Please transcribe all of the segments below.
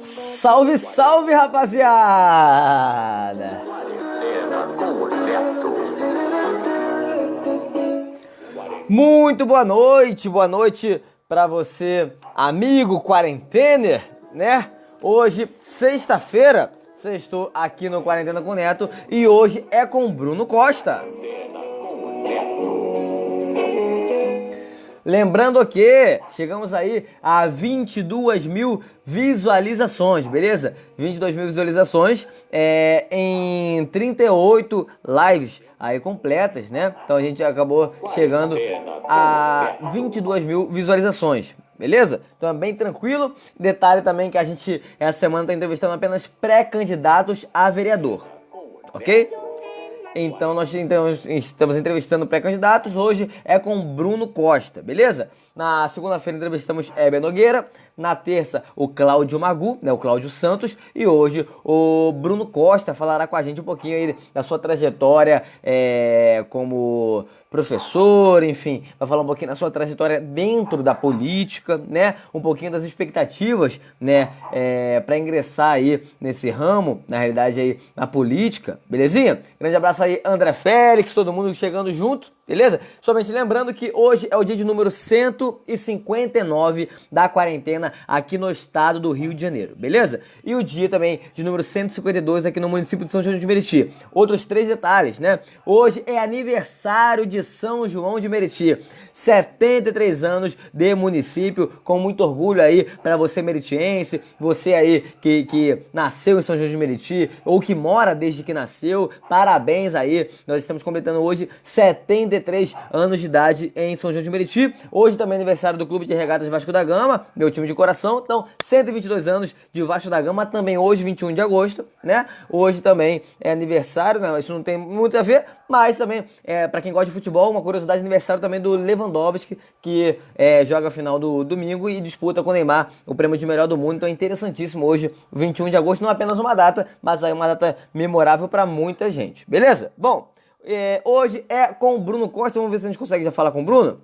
Salve, salve, rapaziada! Muito boa noite pra você, amigo quarentener, né? Hoje, sexta-feira, estou aqui no Quarentena com o Neto e hoje é com o Bruno Costa. Lembrando que chegamos aí a 22 mil visualizações, beleza? 22 mil visualizações em 38 lives aí completas, né? Então a gente acabou chegando a 22 mil visualizações, beleza? Então é bem tranquilo. Detalhe também que a gente essa semana está entrevistando apenas pré-candidatos a vereador, ok? Então nós estamos entrevistando pré-candidatos, hoje é com Bruno Costa, beleza? Na segunda-feira entrevistamos Heber Nogueira, na terça o Cláudio Magu, né, o Cláudio Santos, e hoje o Bruno Costa falará com a gente um pouquinho aí da sua trajetória como professor, enfim, vai falar um pouquinho da sua trajetória dentro da política, né, um pouquinho das expectativas, né, para ingressar aí nesse ramo, na realidade aí na política, belezinha? Grande abraço aí, André Félix, todo mundo chegando junto, beleza? Somente lembrando que hoje é o dia de número 159 da quarentena aqui no estado do Rio de Janeiro, beleza? E o dia também de número 152 aqui no município de São João de Meriti. Outros 3 detalhes, né? Hoje é aniversário de São João de Meriti. 73 anos de município, com muito orgulho aí para você meritiense, você aí que nasceu em São João de Meriti ou que mora desde que nasceu, parabéns aí, nós estamos completando hoje 73 anos de idade em São João de Meriti. Hoje também é aniversário do Clube de Regatas Vasco da Gama, meu time de coração, então 122 anos de Vasco da Gama, também hoje 21 de agosto, né? Hoje também é aniversário, né? Isso não tem muito a ver, mas também para quem gosta de futebol, uma curiosidade, aniversário também do Lewandowski, que joga a final do domingo e disputa com o Neymar o prêmio de melhor do mundo. Então é interessantíssimo hoje, 21 de agosto, não apenas uma data, mas aí uma data memorável para muita gente, beleza? Bom, hoje é com o Bruno Costa, vamos ver se a gente consegue já falar com o Bruno.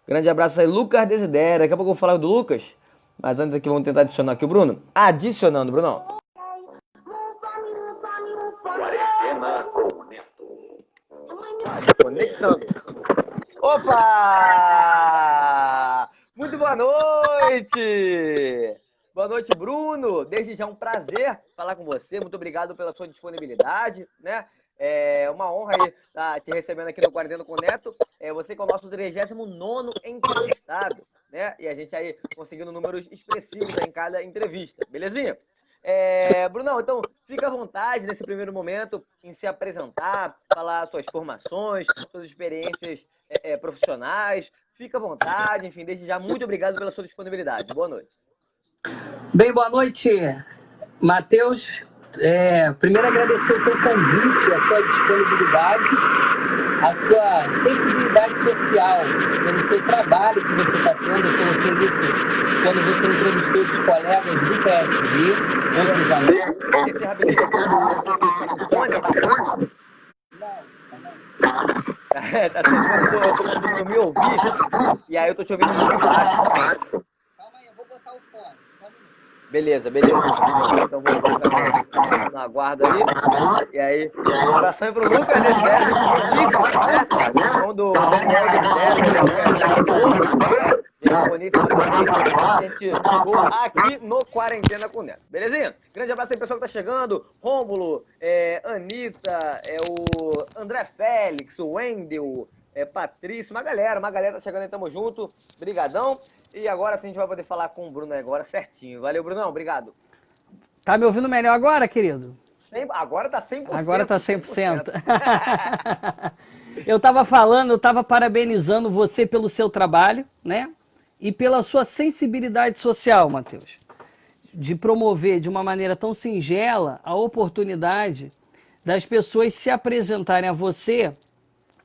Grande abraço aí, Lucas Desidério, daqui a pouco eu vou falar do Lucas, mas antes aqui vamos tentar adicionar aqui o Bruno. Adicionando, Brunão. Quarentena com o Neto. Conectando. Opa! Muito boa noite! Boa noite, Bruno! Desde já um prazer falar com você. Muito obrigado pela sua disponibilidade, né? É uma honra aí estar te recebendo aqui no Quarentena com o Neto. Você que é o nosso 39º entrevistado, né? E a gente aí conseguindo números expressivos em cada entrevista, belezinha? Brunão, então fica à vontade nesse primeiro momento em se apresentar, falar suas formações, suas experiências profissionais. Fica à vontade, enfim, desde já muito obrigado pela sua disponibilidade. Boa noite. Bem, boa noite, Matheus. Primeiro agradecer o teu convite, a sua disponibilidade, a sua sensibilidade social, pelo seu trabalho que você está tendo, pelo serviço, quando você entrevistou os colegas do PSB, outros amigos. Tá conseguindo me ouvir, e aí eu tô te ouvindo muito baixo. Calma aí, eu vou botar o fone. Beleza. Então vou ficar na guarda aí. E aí, um abração aí pro Lucas, né? Irmão do Daniel a gente chegou aqui no Quarentena com o Neto. Belezinha? Grande abraço aí, pessoal que tá chegando. Rômulo, Anitta, o André Félix, o Wendel, Patrício, uma galera tá chegando aí, tamo junto. Brigadão. E agora sim a gente vai poder falar com o Bruno agora certinho. Valeu, Brunão, obrigado. Tá me ouvindo melhor agora, querido? Agora tá 100%. Agora tá 100%. Eu tava parabenizando você pelo seu trabalho, né? E pela sua sensibilidade social, Matheus. De promover de uma maneira tão singela a oportunidade das pessoas se apresentarem a você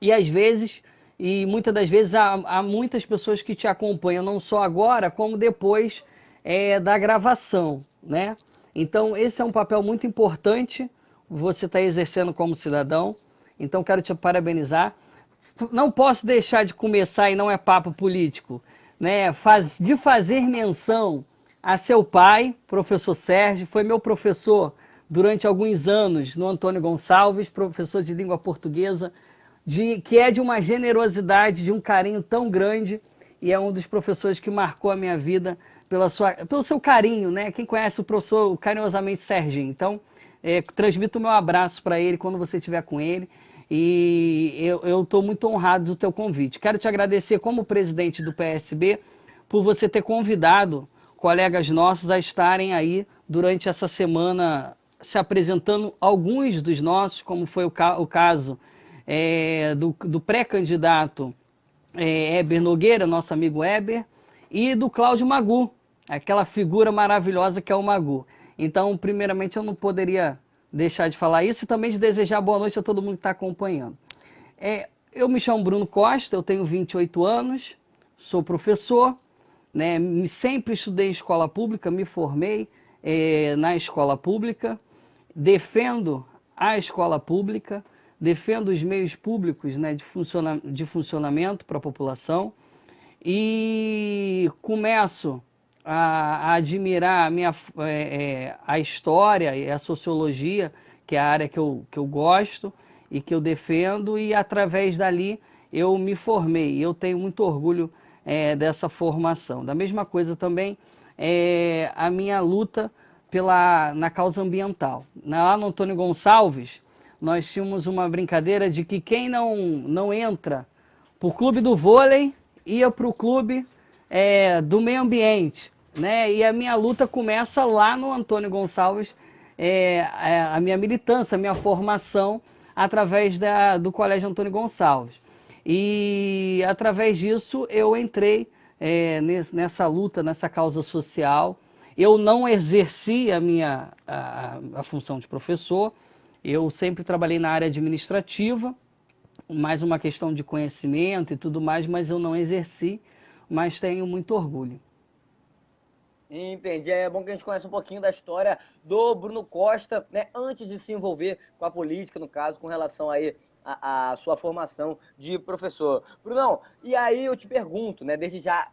e às vezes, e muitas das vezes há muitas pessoas que te acompanham, não só agora, como depois da gravação, né? Então, esse é um papel muito importante, você está exercendo como cidadão, então quero te parabenizar. não posso deixar de começar, e não é papo político, né, de fazer menção a seu pai, professor Sérgio, foi meu professor durante alguns anos no Antônio Gonçalves, professor de língua portuguesa, que é de uma generosidade, de um carinho tão grande, e é um dos professores que marcou a minha vida pelo seu carinho, né? Quem conhece o professor carinhosamente Serginho. Então, transmito o meu abraço para ele quando você estiver com ele. E eu estou muito honrado do teu convite. Quero te agradecer como presidente do PSB por você ter convidado colegas nossos a estarem aí durante essa semana se apresentando, alguns dos nossos, como foi o caso do pré-candidato Heber Nogueira, nosso amigo Heber, e do Cláudio Magu, aquela figura maravilhosa que é o Magu. Então, primeiramente, eu não poderia deixar de falar isso e também de desejar boa noite a todo mundo que está acompanhando. Eu me chamo Bruno Costa, eu tenho 28 anos, sou professor, né, sempre estudei em escola pública, me formei na escola pública, defendo a escola pública, defendo os meios públicos, né, de funcionamento para a população e começo a admirar a história e a sociologia, que é a área que eu gosto e que eu defendo, e através dali eu me formei. Eu tenho muito orgulho dessa formação. Da mesma coisa também a minha luta na causa ambiental. Lá no Antônio Gonçalves, nós tínhamos uma brincadeira de que quem não entra para o clube do vôlei ia para o clube do meio ambiente, né? E a minha luta começa lá no Antônio Gonçalves, a minha militância, a minha formação através do Colégio Antônio Gonçalves. E através disso eu entrei nessa luta, nessa causa social. Eu não exerci a função de professor, eu sempre trabalhei na área administrativa, mais uma questão de conhecimento e tudo mais, mas eu não exerci, mas tenho muito orgulho. Entendi. É bom que a gente conheça um pouquinho da história do Bruno Costa, né, antes de se envolver com a política, no caso, com relação aí à sua formação de professor. Brunão, e aí eu te pergunto, né, desde já,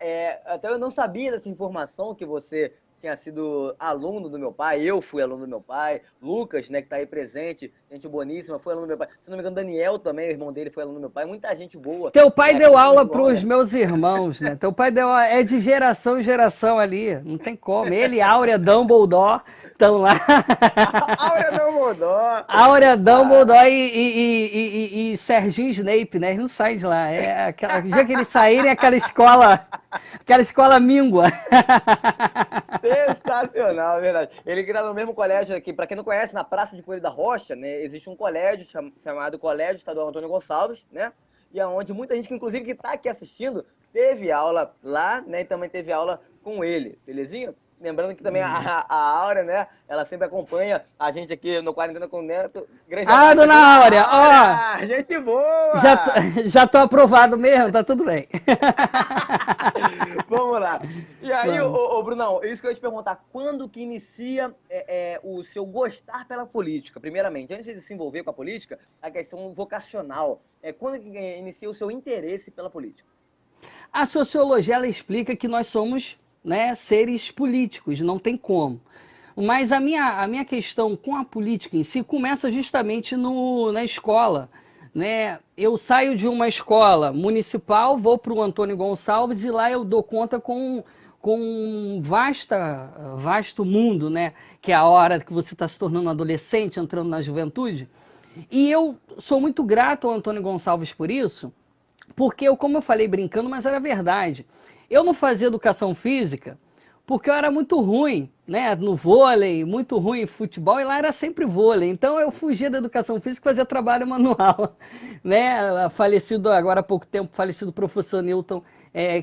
até eu não sabia dessa informação que você tinha sido aluno do meu pai, eu fui aluno do meu pai, Lucas, né, que tá aí presente, gente boníssima, foi aluno do meu pai. Se não me engano, Daniel também, o irmão dele, foi aluno do meu pai, muita gente boa. Teu pai deu aula para os né? meus irmãos, né? Teu pai é de geração em geração ali, não tem como. Ele e Áurea Dumbledore estão lá. Áurea Dumbledore. Áurea Dumbledore e Serginho Snape, né? Eles não saem de lá. O dia que eles saírem, aquela escola míngua. Sensacional, é verdade. Ele que tá no mesmo colégio aqui, para quem não conhece, na Praça de Coelho da Rocha, né, existe um colégio chamado Colégio Estadual Antônio Gonçalves, né, e aonde muita gente, que inclusive que tá aqui assistindo, teve aula lá, né, e também teve aula com ele, belezinha? Lembrando que também a Áurea, né, ela sempre acompanha a gente aqui no Quarentena com o Neto. Dona Áurea, ó! Gente boa! Já tô aprovado mesmo, tá tudo bem. Vamos lá. E aí, ô Brunão, isso que eu ia te perguntar, quando que inicia o seu gostar pela política, primeiramente? Antes de se envolver com a política, a questão vocacional. Quando que inicia o seu interesse pela política? A sociologia, ela explica que nós somos, né, seres políticos, não tem como. Mas a minha questão com a política em si começa justamente na escola. Né? Eu saio de uma escola municipal, vou para o Antônio Gonçalves e lá eu dou conta com um vasto mundo, né? Que é a hora que você está se tornando adolescente, entrando na juventude. E eu sou muito grato ao Antônio Gonçalves por isso, porque como eu falei brincando, mas era verdade. Eu não fazia educação física porque eu era muito ruim, né, no vôlei, muito ruim em futebol, e lá era sempre vôlei. Então eu fugia da educação física e fazia trabalho manual, né, falecido agora há pouco tempo, falecido professor Newton,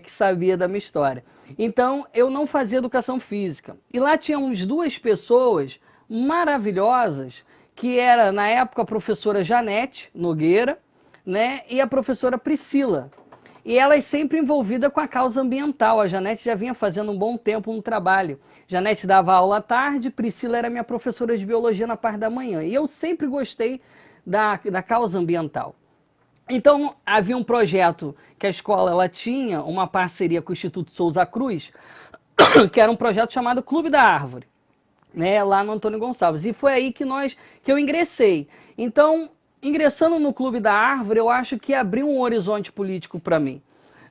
que sabia da minha história. Então eu não fazia educação física. E lá tínhamos duas pessoas maravilhosas, que era na época a professora Janete Nogueira, né, e a professora Priscila. E elas sempre envolvidas com a causa ambiental. A Janete já vinha fazendo um bom tempo um trabalho. Janete dava aula à tarde, Priscila era minha professora de biologia na parte da manhã. E eu sempre gostei da causa ambiental. Então, havia um projeto que a escola ela tinha uma parceria com o Instituto Souza Cruz, que era um projeto chamado Clube da Árvore, né, lá no Antônio Gonçalves. E foi aí que eu ingressei. Então, ingressando no Clube da Árvore, eu acho que abriu um horizonte político para mim.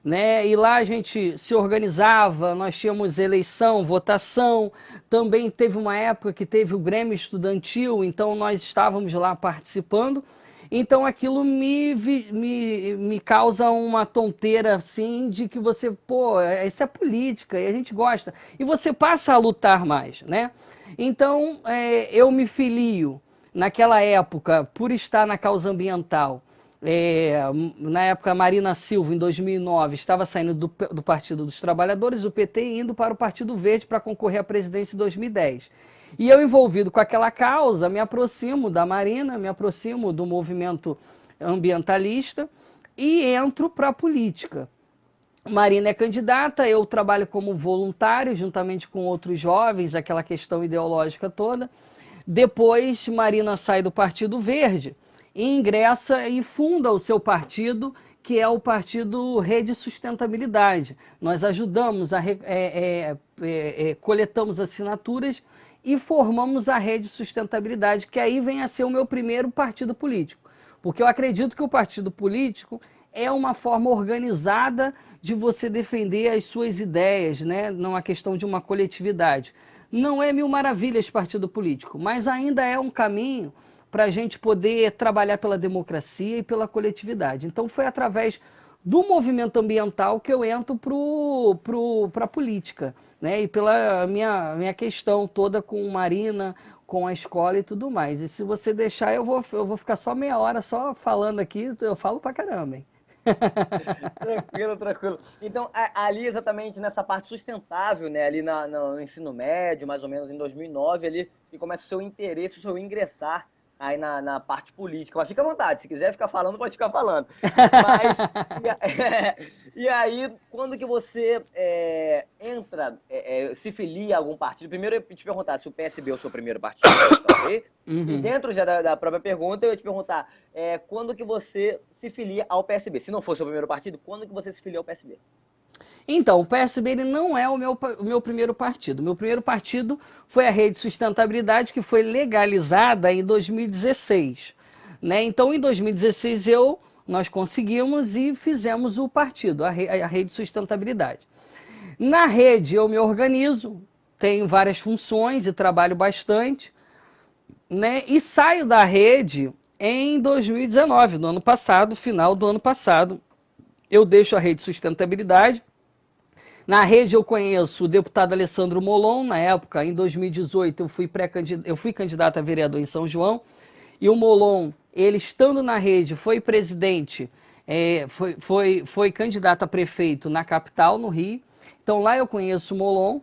Né? E lá a gente se organizava, nós tínhamos eleição, votação, também teve uma época que teve o Grêmio Estudantil, então nós estávamos lá participando. Então aquilo me causa uma tonteira assim de que você, pô, isso é política e a gente gosta. E você passa a lutar mais, né? Então eu me filio naquela época por estar na causa ambiental. Na época, Marina Silva, em 2009, estava saindo do Partido dos Trabalhadores, do PT, e indo para o Partido Verde para concorrer à presidência em 2010. E eu, envolvido com aquela causa, me aproximo da Marina, me aproximo do movimento ambientalista e entro para a política. Marina é candidata, eu trabalho como voluntário, juntamente com outros jovens, aquela questão ideológica toda. Depois, Marina sai do Partido Verde e ingressa e funda o seu partido, que é o Partido Rede Sustentabilidade. Nós ajudamos, coletamos assinaturas e formamos a Rede Sustentabilidade, que aí vem a ser o meu primeiro partido político. Porque eu acredito que o partido político é uma forma organizada de você defender as suas ideias, né? Não é questão de uma coletividade. Não é mil maravilhas partido político, mas ainda é um caminho para a gente poder trabalhar pela democracia e pela coletividade. Então foi através do movimento ambiental que eu entro para a política, né? E pela minha questão toda com Marina, com a escola e tudo mais. E se você deixar, eu vou ficar só meia hora só falando aqui, eu falo pra caramba, hein? Tranquilo, tranquilo. Então, ali exatamente nessa parte sustentável, né, ali no ensino médio, mais ou menos em 2009, ali que começa o seu interesse, o seu ingressar aí na parte política. Mas fica à vontade, se quiser ficar falando, pode ficar falando. Mas, e aí, quando que você entra, se filia a algum partido? Primeiro eu ia te perguntar se o PSB é o seu primeiro partido, talvez. E dentro já da própria pergunta, eu ia te perguntar quando que você se filia ao PSB? Se não fosse o primeiro partido, quando que você se filia ao PSB? Então, o PSB ele não é o meu primeiro partido. O meu primeiro partido foi a Rede Sustentabilidade, que foi legalizada em 2016. Né? Então, em 2016, nós conseguimos e fizemos o partido, a Rede Sustentabilidade. Na rede, eu me organizo, tenho várias funções e trabalho bastante. Né? E saio da rede em 2019, no ano passado, final do ano passado. Eu deixo a Rede Sustentabilidade. Na rede eu conheço o deputado Alessandro Molon, na época, em 2018, eu fui candidato a vereador em São João, e o Molon, ele estando na rede, foi presidente, foi candidato a prefeito na capital, no Rio. Então lá eu conheço o Molon.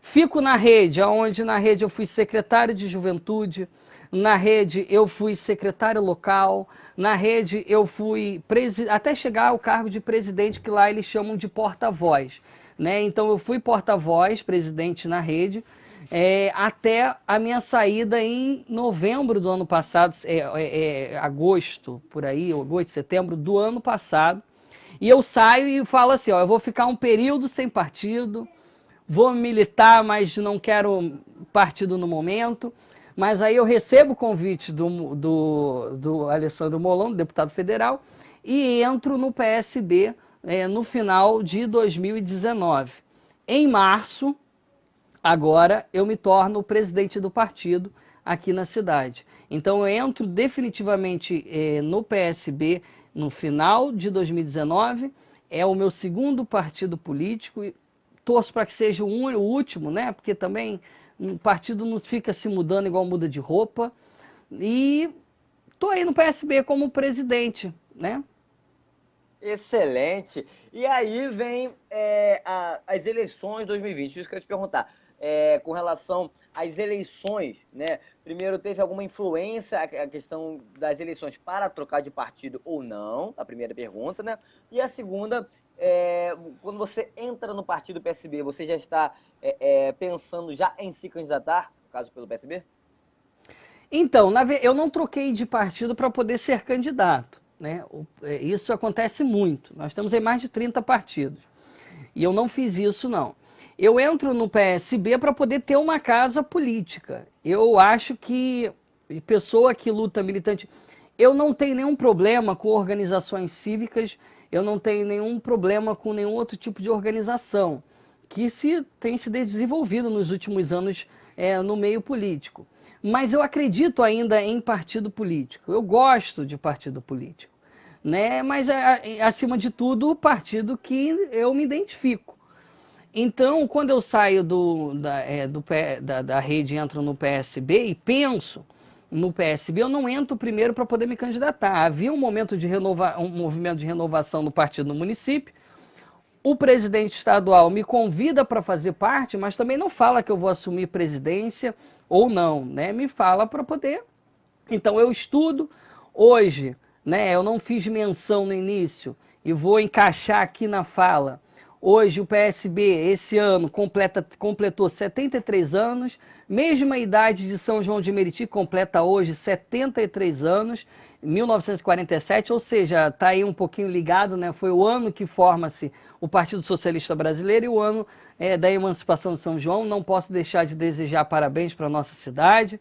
Fico na rede, onde na rede eu fui secretário de juventude, na rede eu fui secretário local, na rede eu fui até chegar ao cargo de presidente, que lá eles chamam de porta-voz. Né? Então eu fui porta-voz, presidente na rede, até a minha saída em novembro do ano passado, agosto, por aí, agosto, setembro do ano passado. E eu saio e falo assim, ó, eu vou ficar um período sem partido, vou militar, mas não quero partido no momento. Mas aí eu recebo o convite do Alessandro Molon, deputado federal, e entro no PSB no final de 2019. Em março, agora, eu me torno o presidente do partido aqui na cidade. Então eu entro definitivamente no PSB no final de 2019, é o meu segundo partido político, torço para que seja o último, né? Porque também o partido não fica se mudando igual muda de roupa. E estou aí no PSB como presidente, né? Excelente. E aí vem as eleições de 2020. Isso que eu ia te perguntar. Com relação às eleições, né? Primeiro, teve alguma influência a questão das eleições para trocar de partido ou não? A primeira pergunta, né? E a segunda, quando você entra no partido PSB, você já está pensando já em se candidatar, no caso pelo PSB? Então, eu não troquei de partido para poder ser candidato. né? Isso acontece muito. Nós temos aí mais de 30 partidos. E eu não fiz isso, não. Eu entro no PSB para poder ter uma casa política. Eu acho que pessoa que luta militante... Eu não tenho nenhum problema com organizações cívicas, eu não tenho nenhum problema com nenhum outro tipo de organização que tem se desenvolvido nos últimos anos no meio político. Mas eu acredito ainda em partido político. Eu gosto de partido político, né? Mas, acima de tudo, o partido que eu me identifico. Então, quando eu saio da rede e entro no PSB e penso no PSB, eu não entro primeiro para poder me candidatar. Havia um movimento de renovação no partido no município. O presidente estadual me convida para fazer parte, mas também não fala que eu vou assumir presidência ou não, né? Me fala para poder. Então eu estudo hoje, né? Eu não fiz menção no início e vou encaixar aqui na fala. Hoje o PSB, esse ano, completou 73 anos, mesma idade de São João de Meriti, completa hoje 73 anos, 1947, ou seja, está aí um pouquinho ligado, né? Foi o ano que forma-se o Partido Socialista Brasileiro e o ano da emancipação de São João. Não posso deixar de desejar parabéns para a nossa cidade.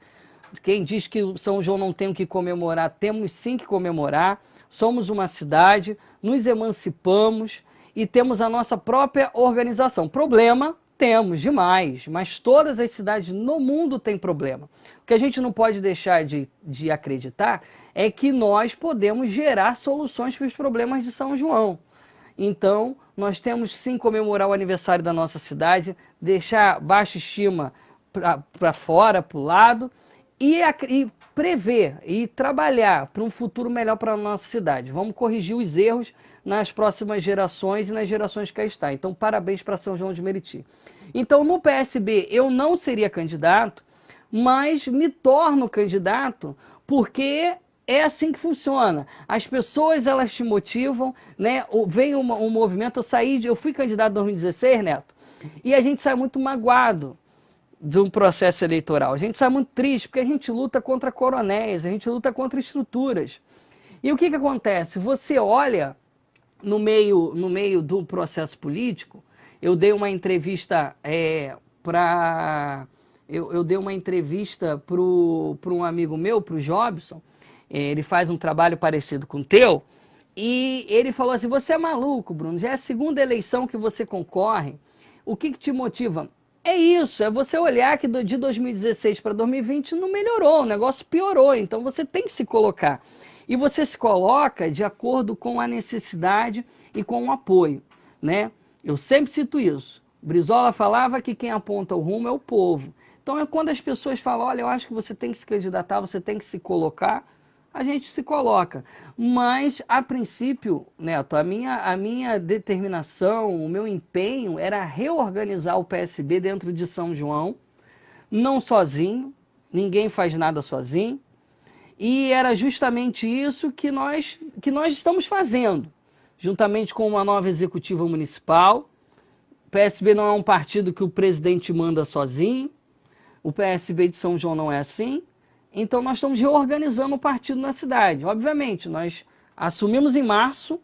Quem diz que o São João não tem o que comemorar, temos sim que comemorar. Somos uma cidade, nos emancipamos e temos a nossa própria organização. Problema temos demais, mas todas as cidades no mundo têm problema. O que a gente não pode deixar de acreditar é que nós podemos gerar soluções para os problemas de São João. Então, nós temos sim comemorar o aniversário da nossa cidade, deixar baixa estima para fora, para o lado, e prever e trabalhar para um futuro melhor para a nossa cidade. Vamos corrigir os erros nas próximas gerações e nas gerações que aí está. Então, parabéns para São João de Meriti. Então, no PSB, eu não seria candidato, mas me torno candidato porque é assim que funciona. As pessoas, elas te motivam, né? Vem um movimento, eu fui candidato em 2016, Neto, e a gente sai muito magoado de um processo eleitoral. A gente sai muito triste, porque a gente luta contra coronéis, a gente luta contra estruturas. E o que acontece? Você olha no meio do processo político. Eu dei uma entrevista para um amigo meu, para o Jobson. Ele faz um trabalho parecido com o teu, e ele falou assim: você é maluco, Bruno, já é a segunda eleição que você concorre, o que te motiva? É isso, é você olhar que de 2016 para 2020 não melhorou, o negócio piorou, então você tem que se colocar. E você se coloca de acordo com a necessidade e com o apoio, né? Eu sempre cito isso. Brizola falava que quem aponta o rumo é o povo. Então é quando as pessoas falam: olha, eu acho que você tem que se candidatar, você tem que se colocar, a gente se coloca. Mas, a princípio, Neto, a minha determinação, o meu empenho era reorganizar o PSB dentro de São João, não sozinho, ninguém faz nada sozinho, e era justamente isso que nós estamos fazendo, juntamente com uma nova executiva municipal. O PSB não é um partido que o presidente manda sozinho, o PSB de São João não é assim. Então, nós estamos reorganizando o partido na cidade. Obviamente, nós assumimos em março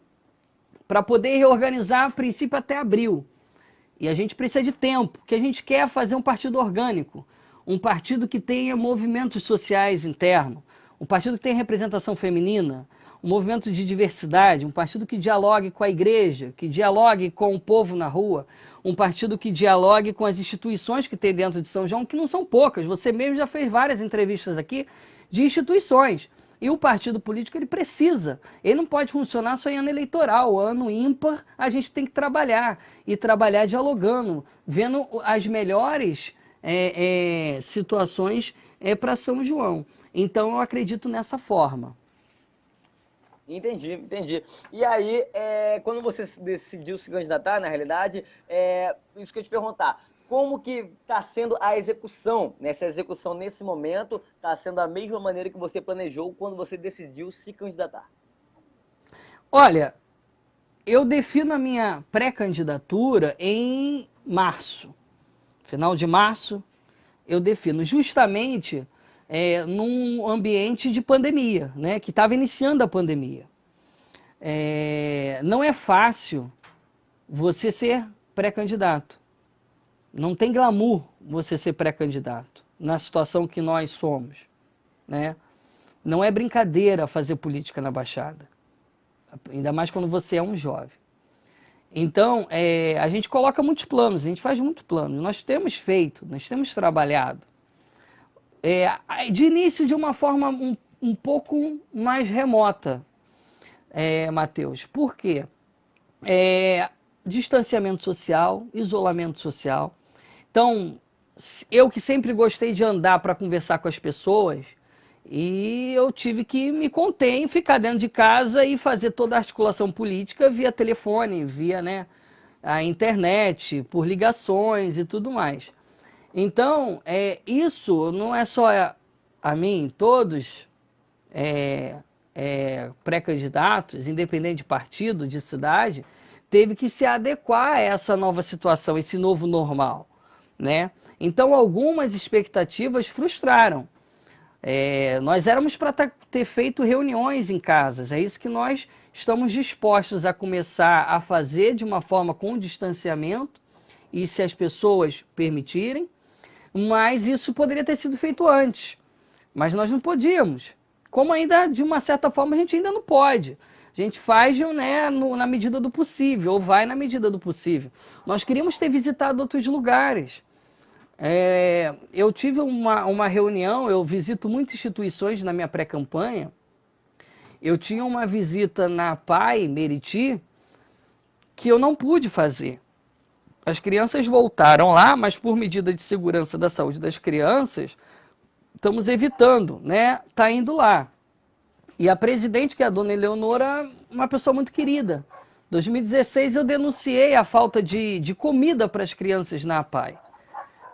para poder reorganizar, a princípio, até abril. E a gente precisa de tempo, porque a gente quer fazer um partido orgânico, um partido que tenha movimentos sociais internos, um partido que tenha representação feminina, um movimento de diversidade, um partido que dialogue com a igreja, que dialogue com o povo na rua, um partido que dialogue com as instituições que tem dentro de São João, que não são poucas. Você mesmo já fez várias entrevistas aqui de instituições. E o partido político, ele não pode funcionar só em ano eleitoral. Ano ímpar, a gente tem que trabalhar, e trabalhar dialogando, vendo as melhores situações para São João. Então, eu acredito nessa forma. Entendi. E aí, quando você decidiu se candidatar, na realidade, isso que eu te perguntar, como que está sendo a execução, né? Se a execução nesse momento está sendo da mesma maneira que você planejou quando você decidiu se candidatar? Olha, eu defino a minha pré-candidatura em março. Final de março, eu defino justamente num ambiente de pandemia, né? Que estava iniciando a pandemia. não é fácil você ser pré-candidato. Não tem glamour você ser pré-candidato na situação que nós somos, né? Não é brincadeira fazer política na Baixada, ainda mais quando você é um jovem. Então, a gente coloca muitos planos, a gente faz muitos planos. Nós temos feito, nós temos trabalhado. De início, de uma forma um pouco mais remota, Matheus. Por quê? Distanciamento social, isolamento social. Então, eu que sempre gostei de andar para conversar com as pessoas, e eu tive que me conter em ficar dentro de casa e fazer toda a articulação política via telefone, via, né, a internet, por ligações e tudo mais. Então, isso não é só a mim, todos pré-candidatos, independente de partido, de cidade, teve que se adequar a essa nova situação, esse novo normal, né? Então, algumas expectativas frustraram. Nós éramos para ter feito reuniões em casas, é isso que nós estamos dispostos a começar a fazer de uma forma com distanciamento, e se as pessoas permitirem, mas isso poderia ter sido feito antes, mas nós não podíamos. Como ainda, de uma certa forma, a gente ainda não pode. A gente faz, né, na medida do possível, ou vai na medida do possível. Nós queríamos ter visitado outros lugares. Eu tive uma reunião, eu visito muitas instituições na minha pré-campanha. Eu tinha uma visita na PAI, Meriti, que eu não pude fazer. As crianças voltaram lá, mas por medida de segurança da saúde das crianças, estamos evitando, né? Tá indo lá. E a presidente, que é a dona Eleonora, uma pessoa muito querida. Em 2016 eu denunciei a falta de comida para as crianças na APAI,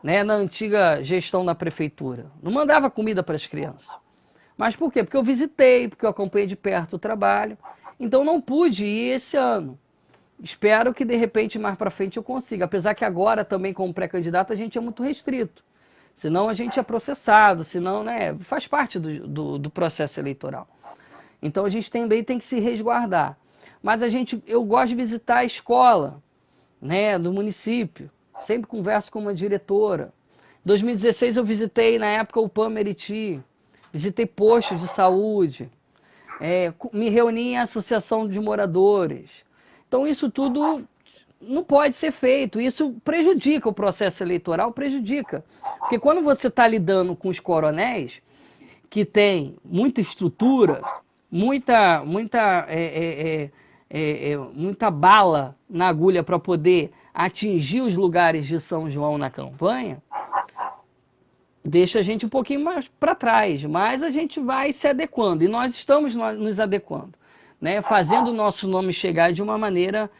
né? Na antiga gestão da prefeitura. Não mandava comida para as crianças. Mas por quê? Porque eu visitei, porque eu acompanhei de perto o trabalho. Então não pude ir esse ano. Espero que de repente mais para frente eu consiga. Apesar que agora também como pré-candidato a gente é muito restrito. Senão a gente é processado, senão, né, faz parte do processo eleitoral. Então a gente também tem que se resguardar. Mas eu gosto de visitar a escola, né, do município. Sempre converso com uma diretora. Em 2016 eu visitei, na época, o PAN Meriti. Visitei postos de saúde. Me reuni em associação de moradores. Então isso tudo não pode ser feito. Isso prejudica o processo eleitoral, prejudica. Porque quando você está lidando com os coronéis, que tem muita estrutura, muita bala na agulha para poder atingir os lugares de São João na campanha, deixa a gente um pouquinho mais para trás, mas a gente vai se adequando, e nós estamos nos adequando, né? Fazendo o nosso nome chegar de uma maneira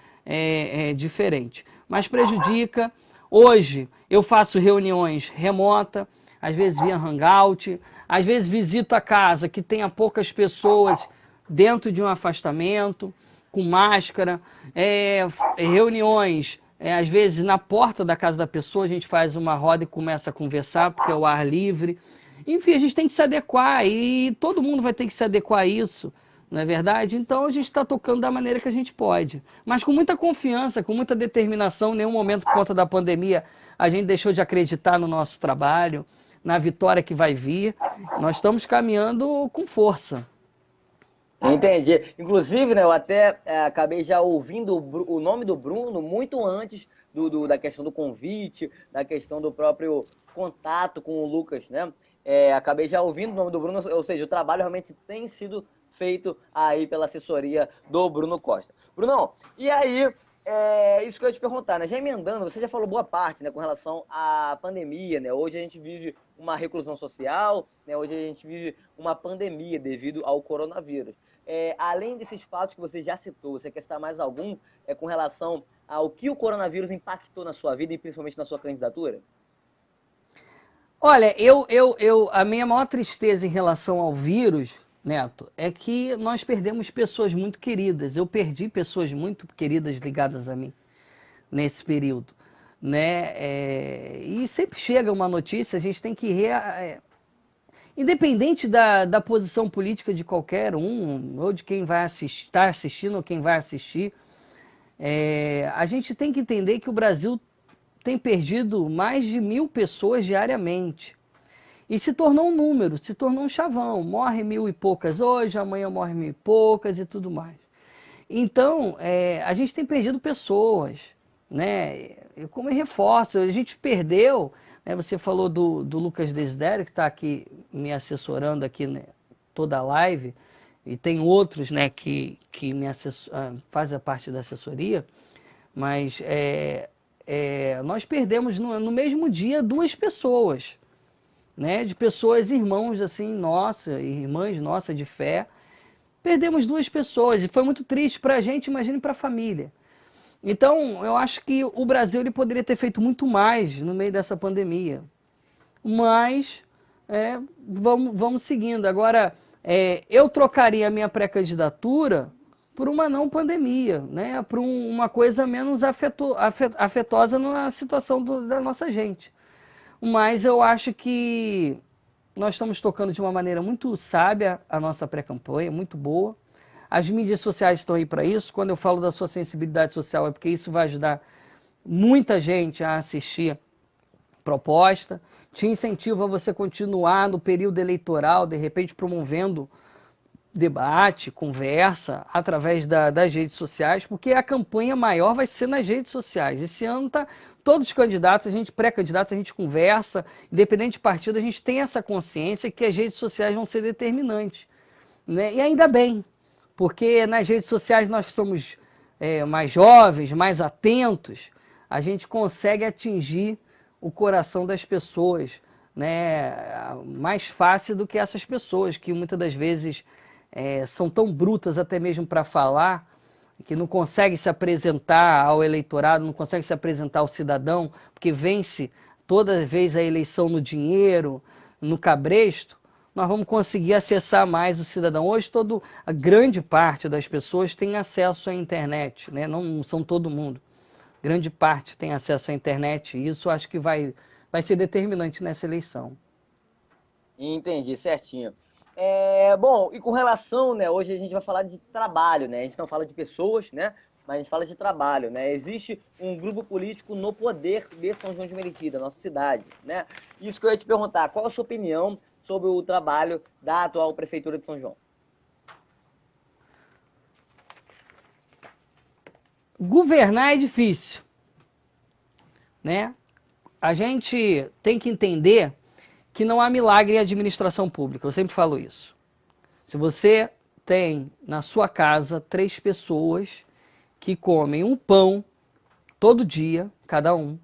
diferente. Mas prejudica. Hoje eu faço reuniões remotas, às vezes via Hangout, às vezes visito a casa que tenha poucas pessoas dentro de um afastamento, com máscara, reuniões, às vezes na porta da casa da pessoa, a gente faz uma roda e começa a conversar, porque é o ar livre. Enfim, a gente tem que se adequar, e todo mundo vai ter que se adequar a isso, não é verdade? Então a gente está tocando da maneira que a gente pode. Mas com muita confiança, com muita determinação. Em nenhum momento, por conta da pandemia, a gente deixou de acreditar no nosso trabalho, na vitória que vai vir. Nós estamos caminhando com força. Entendi. Inclusive, né, eu até acabei já ouvindo o nome do Bruno muito antes da questão do convite, da questão do próprio contato com o Lucas, né? Acabei já ouvindo o nome do Bruno, ou seja, o trabalho realmente tem sido feito aí pela assessoria do Bruno Costa. Brunão, e aí, isso que eu ia te perguntar, né? Já emendando, você já falou boa parte, né, com relação à pandemia, né? Hoje a gente vive uma reclusão social, né? Hoje a gente vive uma pandemia devido ao coronavírus. Além desses fatos que você já citou, você quer citar mais algum com relação ao que o coronavírus impactou na sua vida e principalmente na sua candidatura? Olha, a minha maior tristeza em relação ao vírus, Neto, é que nós perdemos pessoas muito queridas. Eu perdi pessoas muito queridas ligadas a mim nesse período, né? E sempre chega uma notícia, a gente tem que independente da posição política de qualquer um, ou de quem vai estar assistindo ou quem vai assistir, a gente tem que entender que o Brasil tem perdido mais de 1.000 pessoas diariamente. E se tornou um número, se tornou um chavão. Morre 1.000 e poucas hoje, amanhã morre 1.000 e poucas e tudo mais. Então, a gente tem perdido pessoas, né? Como reforço, a gente perdeu, né? Você falou do Lucas Desidério, que está aqui me assessorando aqui, né, toda a live, e tem outros, né, que me fazem parte da assessoria, mas nós perdemos no mesmo dia 2 pessoas, né, de pessoas, irmãos assim, nossa, irmãs nossa de fé. Perdemos 2 pessoas e foi muito triste para a gente, imagine para a família. Então, eu acho que o Brasil ele poderia ter feito muito mais no meio dessa pandemia. Mas, vamos seguindo. Agora, eu trocaria a minha pré-candidatura por uma não pandemia, né? Por uma coisa menos afetosa na situação da nossa gente. Mas eu acho que nós estamos tocando de uma maneira muito sábia a nossa pré-campanha, muito boa. As mídias sociais estão aí para isso. Quando eu falo da sua sensibilidade social, é porque isso vai ajudar muita gente a assistir proposta. Te incentivo a você continuar no período eleitoral, de repente promovendo debate, conversa, através das redes sociais, porque a campanha maior vai ser nas redes sociais. Esse ano tá todos os candidatos, a gente pré-candidatos, a gente conversa, independente de partido, a gente tem essa consciência que as redes sociais vão ser determinantes, né? E ainda bem, porque nas redes sociais nós que somos mais jovens, mais atentos, a gente consegue atingir o coração das pessoas, né? Mais fácil do que essas pessoas que muitas das vezes são tão brutas até mesmo para falar, que não conseguem se apresentar ao eleitorado, não conseguem se apresentar ao cidadão, porque vence toda vez a eleição no dinheiro, no cabresto. Nós vamos conseguir acessar mais o cidadão. Hoje a grande parte das pessoas tem acesso à internet, né? Não são todo mundo. Grande parte tem acesso à internet e isso acho que vai ser determinante nessa eleição. Entendi, certinho. Bom, e com relação, né, hoje a gente vai falar de trabalho, né? A gente não fala de pessoas, né? Mas a gente fala de trabalho, né? Existe um grupo político no poder de São João de Meriti, da nossa cidade, né? Isso que eu ia te perguntar, qual a sua opinião sobre o trabalho da atual Prefeitura de São João? Governar é difícil, né? A gente tem que entender que não há milagre em administração pública, eu sempre falo isso. Se você tem na sua casa 3 pessoas que comem um pão todo dia, cada um,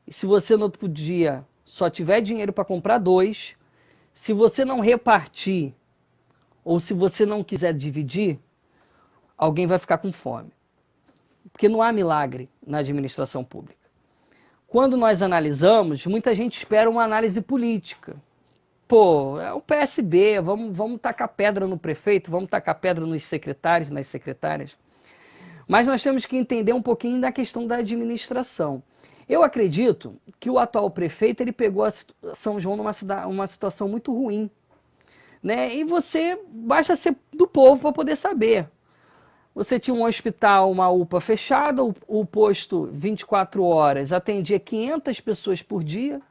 e se você no outro dia só tiver dinheiro para comprar 2, se você não repartir ou se você não quiser dividir, alguém vai ficar com fome. Porque não há milagre na administração pública. Quando nós analisamos, muita gente espera uma análise política. Pô, é o PSB, vamos tacar pedra no prefeito, vamos tacar pedra nos secretários, nas secretárias. Mas nós temos que entender um pouquinho da questão da administração. Eu acredito que o atual prefeito ele pegou a São João numa situação muito ruim, né? E basta ser do povo para poder saber. Você tinha um hospital, uma UPA fechada, o posto 24 horas atendia 500 pessoas por dia.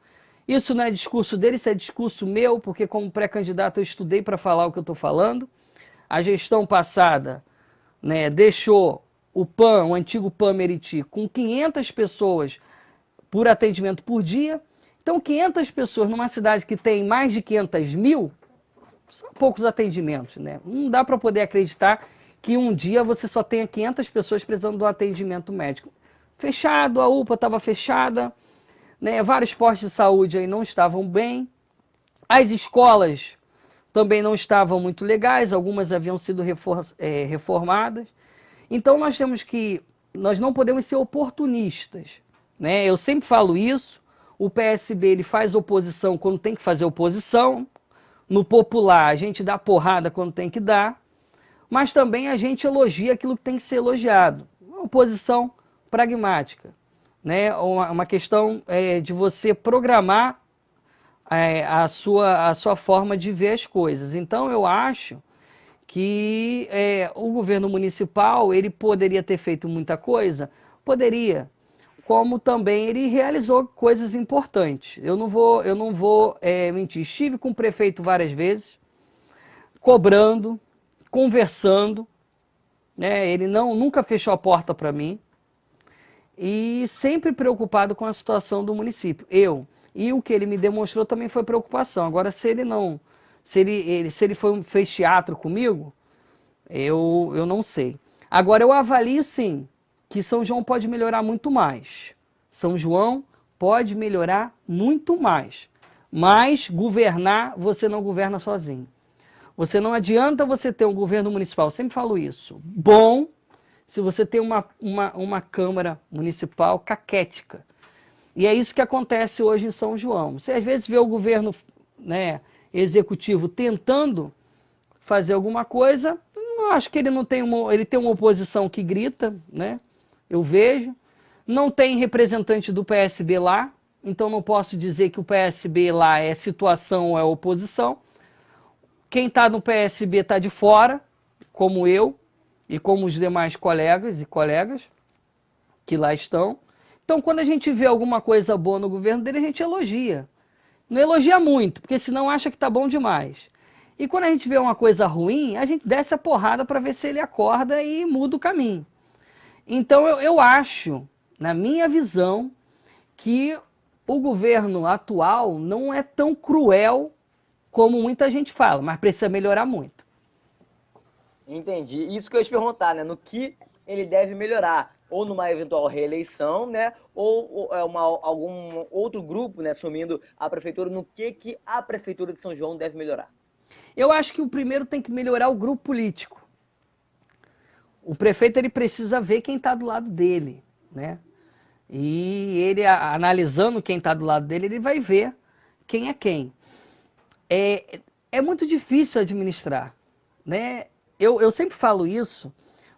Isso não é discurso dele, isso é discurso meu, porque como pré-candidato eu estudei para falar o que eu estou falando. A gestão passada, né, deixou o antigo PAN Meriti, com 500 pessoas por atendimento por dia. Então 500 pessoas numa cidade que tem mais de 500 mil, são poucos atendimentos, né? Não dá para poder acreditar que um dia você só tenha 500 pessoas precisando de um atendimento médico. Fechado, a UPA estava fechada, né? Vários postos de saúde aí não estavam bem, as escolas também não estavam muito legais, algumas haviam sido reformadas. Então nós não podemos ser oportunistas, né? Eu sempre falo isso, o PSB ele faz oposição quando tem que fazer oposição, no popular a gente dá porrada quando tem que dar, mas também a gente elogia aquilo que tem que ser elogiado. Uma oposição pragmática, né? Uma questão de você programar a sua forma de ver as coisas. Então, eu acho que o governo municipal ele poderia ter feito muita coisa? Poderia. Como também ele realizou coisas importantes. Eu não vou mentir. Estive com o prefeito várias vezes, cobrando, conversando, né? Ele nunca fechou a porta para mim e sempre preocupado com a situação do município. E o que ele me demonstrou também foi preocupação. Agora, se ele não, se ele fez teatro comigo, eu não sei. Agora, eu avalio sim que São João pode melhorar muito mais. São João pode melhorar muito mais. Mas governar, você não governa sozinho. Você não adianta você ter um governo municipal, eu sempre falo isso, bom, se você tem uma Câmara Municipal caquética. E é isso que acontece hoje em São João. Você às vezes vê o governo, né, executivo tentando fazer alguma coisa, não acho que ele não tem ele tem uma oposição que grita, né? Eu vejo. Não tem representante do PSB lá, então não posso dizer que o PSB lá é situação ou é oposição. Quem está no PSB está de fora, como eu e como os demais colegas e colegas que lá estão. Então, quando a gente vê alguma coisa boa no governo dele, a gente elogia. Não elogia muito, porque senão acha que está bom demais. E quando a gente vê uma coisa ruim, a gente desce a porrada para ver se ele acorda e muda o caminho. Então, eu acho, na minha visão, que o governo atual não é tão cruel como muita gente fala, mas precisa melhorar muito. Entendi. Isso que eu ia te perguntar, né? No que ele deve melhorar? Ou numa eventual reeleição, né? Ou algum outro grupo, né, assumindo a prefeitura, no que a prefeitura de São João deve melhorar? Eu acho que o primeiro tem que melhorar o grupo político. O prefeito ele precisa ver quem está do lado dele, né? E ele, analisando quem está do lado dele, ele vai ver quem é quem. É muito difícil administrar, né? Eu sempre falo isso,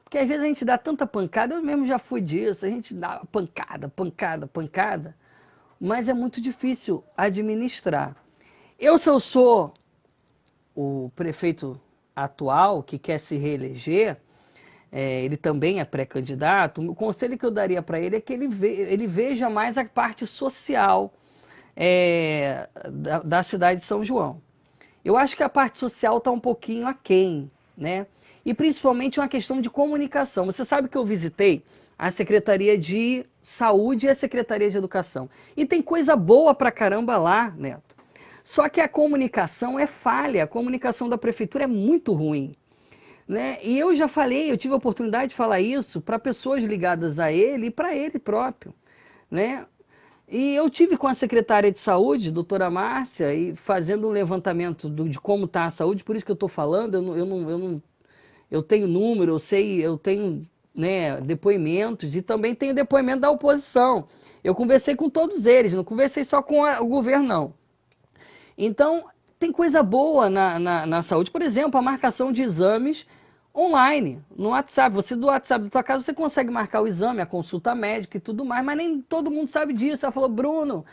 porque às vezes a gente dá tanta pancada, eu mesmo já fui disso, a gente dá pancada, pancada, pancada, mas é muito difícil administrar. Se eu sou o prefeito atual que quer se reeleger, ele também é pré-candidato, o conselho que eu daria para ele é que ele veja mais a parte social da cidade de São João. Eu acho que a parte social está um pouquinho aquém, né? E principalmente uma questão de comunicação. Você sabe que eu visitei a Secretaria de Saúde e a Secretaria de Educação. E tem coisa boa pra caramba lá, Neto. Só que a comunicação é falha, a comunicação da prefeitura é muito ruim, né? E eu já falei, eu tive a oportunidade de falar isso para pessoas ligadas a ele e para ele próprio, né? E eu tive com a secretária de saúde, doutora Márcia, e fazendo um levantamento de como está a saúde, por isso que eu estou falando, eu tenho número, eu tenho, né, depoimentos e também tenho depoimento da oposição. Eu conversei com todos eles, não conversei só com o governo, não. Então, tem coisa boa na saúde. Por exemplo, a marcação de exames online, no WhatsApp. Você do WhatsApp da tua casa, você consegue marcar o exame, a consulta médica e tudo mais, mas nem todo mundo sabe disso. Ela falou, Bruno,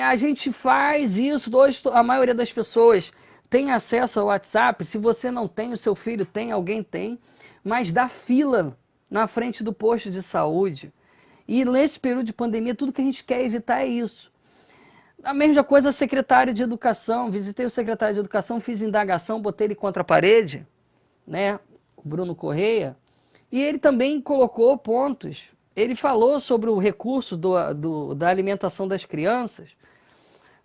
a gente faz isso, hoje a maioria das pessoas tem acesso ao WhatsApp. Se você não tem, o seu filho tem, alguém tem, mas dá fila na frente do posto de saúde. E nesse período de pandemia, tudo que a gente quer evitar é isso. A mesma coisa, secretário de Educação. Visitei o secretário de Educação, fiz indagação, botei ele contra a parede, né? O Bruno Correia, e ele também colocou pontos. Ele falou sobre o recurso da alimentação das crianças,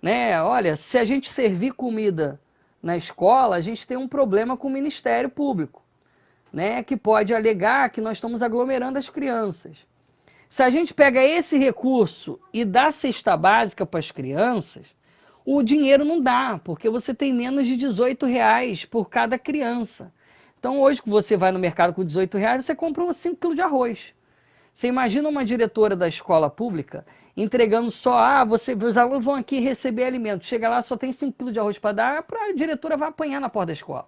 né? Olha, se a gente servir comida na escola, a gente tem um problema com o Ministério Público, né? Que pode alegar que nós estamos aglomerando as crianças. Se a gente pega esse recurso e dá cesta básica para as crianças, o dinheiro não dá, porque você tem menos de R$ 18 por cada criança. Então, hoje que você vai no mercado com R$ 18, você compra 5 quilos de arroz. Você imagina uma diretora da escola pública entregando só, os alunos vão aqui receber alimento. Chega lá, só tem 5 quilos de arroz para dar, a diretora vai apanhar na porta da escola.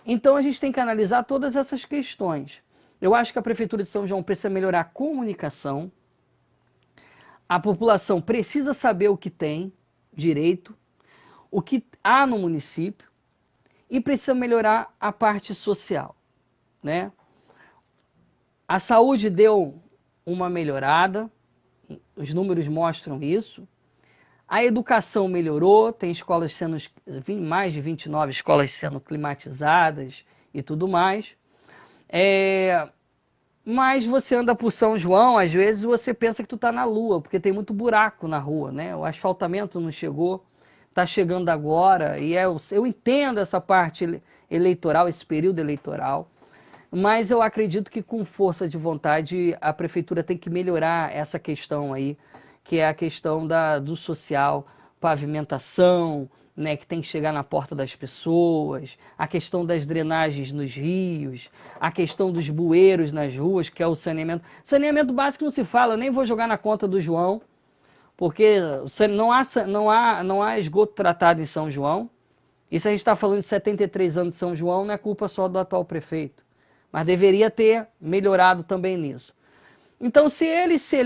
Então, a gente tem que analisar todas essas questões. Eu acho que a Prefeitura de São João precisa melhorar a comunicação. A população precisa saber o que tem direito. o que há no município e precisa melhorar a parte social, né? A saúde deu uma melhorada, os números mostram isso. A educação melhorou, tem escolas sendo, mais de 29 escolas sendo climatizadas e tudo mais. Mas você anda por São João, às vezes você pensa que tu tá na lua, porque tem muito buraco na rua, né? O asfaltamento não chegou, tá chegando agora, e eu entendo essa parte eleitoral, esse período eleitoral, mas eu acredito que com força de vontade a prefeitura tem que melhorar essa questão aí, que é a questão do social, pavimentação, né, que tem que chegar na porta das pessoas, a questão das drenagens nos rios, a questão dos bueiros nas ruas, que é o saneamento. Saneamento básico não se fala, eu nem vou jogar na conta do João, porque não há esgoto tratado em São João. E se a gente está falando de 73 anos de São João, não é culpa só do atual prefeito, mas deveria ter melhorado também nisso. Então, se ele se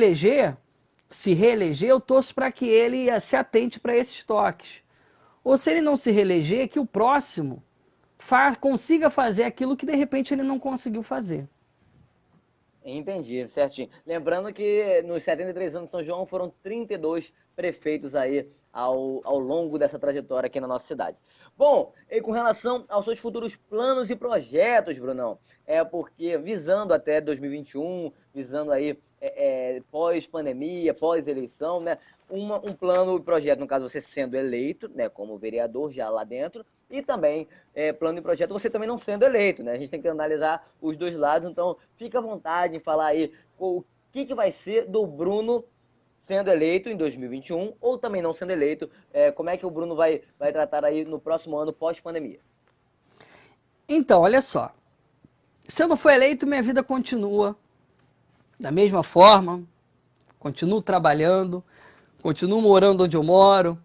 reeleger, eu torço para que ele se atente para esses toques. Ou se ele não se reeleger, que o próximo consiga fazer aquilo que de repente ele não conseguiu fazer. Entendi, certinho. Lembrando que nos 73 anos de São João foram 32 prefeitos aí ao longo dessa trajetória aqui na nossa cidade. Bom, e com relação aos seus futuros planos e projetos, Brunão, porque visando até 2021, visando aí pós-pandemia, pós-eleição, né, um plano e projeto, no caso você sendo eleito, né, como vereador já lá dentro, e também plano e projeto você também não sendo eleito, né? A gente tem que analisar os dois lados, então fica à vontade em falar aí o que vai ser do Bruno sendo eleito em 2021 ou também não sendo eleito, como é que o Bruno vai tratar aí no próximo ano pós-pandemia? Então, olha só, se eu não for eleito, minha vida continua da mesma forma, continuo trabalhando, continuo morando onde eu moro,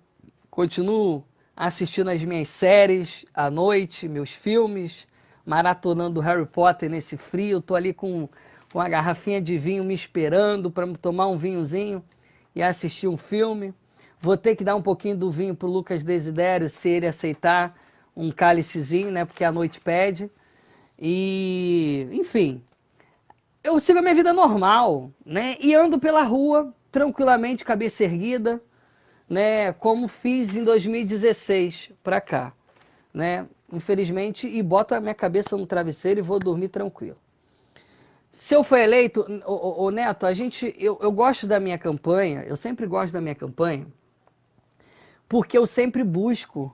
continuo assistindo as minhas séries à noite, meus filmes, maratonando Harry Potter nesse frio, tô ali com a garrafinha de vinho me esperando para tomar um vinhozinho e assistir um filme. Vou ter que dar um pouquinho do vinho pro Lucas Desidério, se ele aceitar um cálicezinho, né, porque a noite pede. E, enfim, eu sigo a minha vida normal, né, e ando pela rua tranquilamente, cabeça erguida, né, como fiz em 2016 para cá, né, infelizmente, e boto a minha cabeça no travesseiro e vou dormir tranquilo. Se eu for eleito, ô Neto, eu gosto da minha campanha, eu sempre gosto da minha campanha, porque eu sempre busco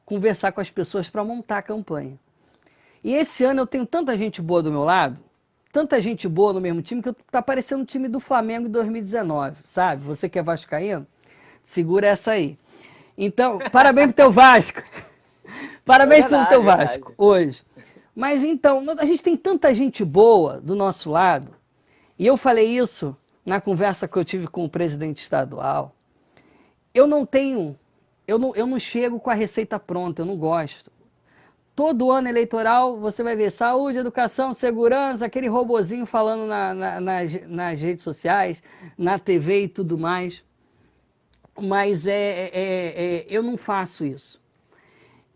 conversar com as pessoas para montar a campanha. E esse ano eu tenho tanta gente boa do meu lado, tanta gente boa no mesmo time, que tá parecendo o time do Flamengo em 2019, sabe? Você que é vascaíno, segura essa aí. Então, parabéns pro teu Vasco. Parabéns pelo teu Vasco, hoje. Mas então, a gente tem tanta gente boa do nosso lado, e eu falei isso na conversa que eu tive com o presidente estadual. Eu não chego com a receita pronta, eu não gosto. Todo ano eleitoral você vai ver saúde, educação, segurança, aquele robozinho falando nas redes sociais, na TV e tudo mais. Mas eu não faço isso.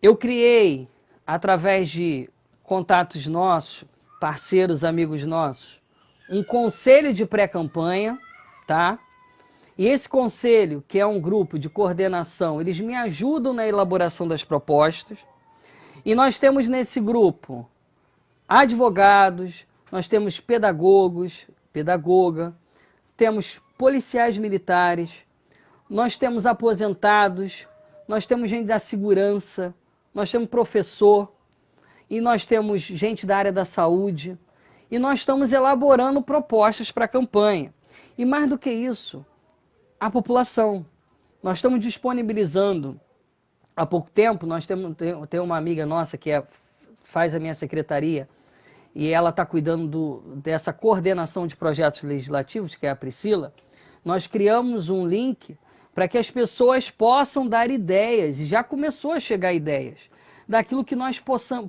Eu criei, através de contatos nossos, parceiros, amigos nossos, um conselho de pré-campanha, tá? E esse conselho, que é um grupo de coordenação, eles me ajudam na elaboração das propostas. E nós temos nesse grupo advogados, nós temos pedagogos, pedagoga, temos policiais militares, nós temos aposentados, nós temos gente da segurança, nós temos professor, e nós temos gente da área da saúde, e nós estamos elaborando propostas para a campanha. E mais do que isso, a população. Nós estamos disponibilizando. Há pouco tempo, nós tem uma amiga nossa que faz a minha secretaria, e ela está cuidando dessa coordenação de projetos legislativos, que é a Priscila. Nós criamos um link para que as pessoas possam dar ideias, e já começou a chegar ideias, daquilo que nós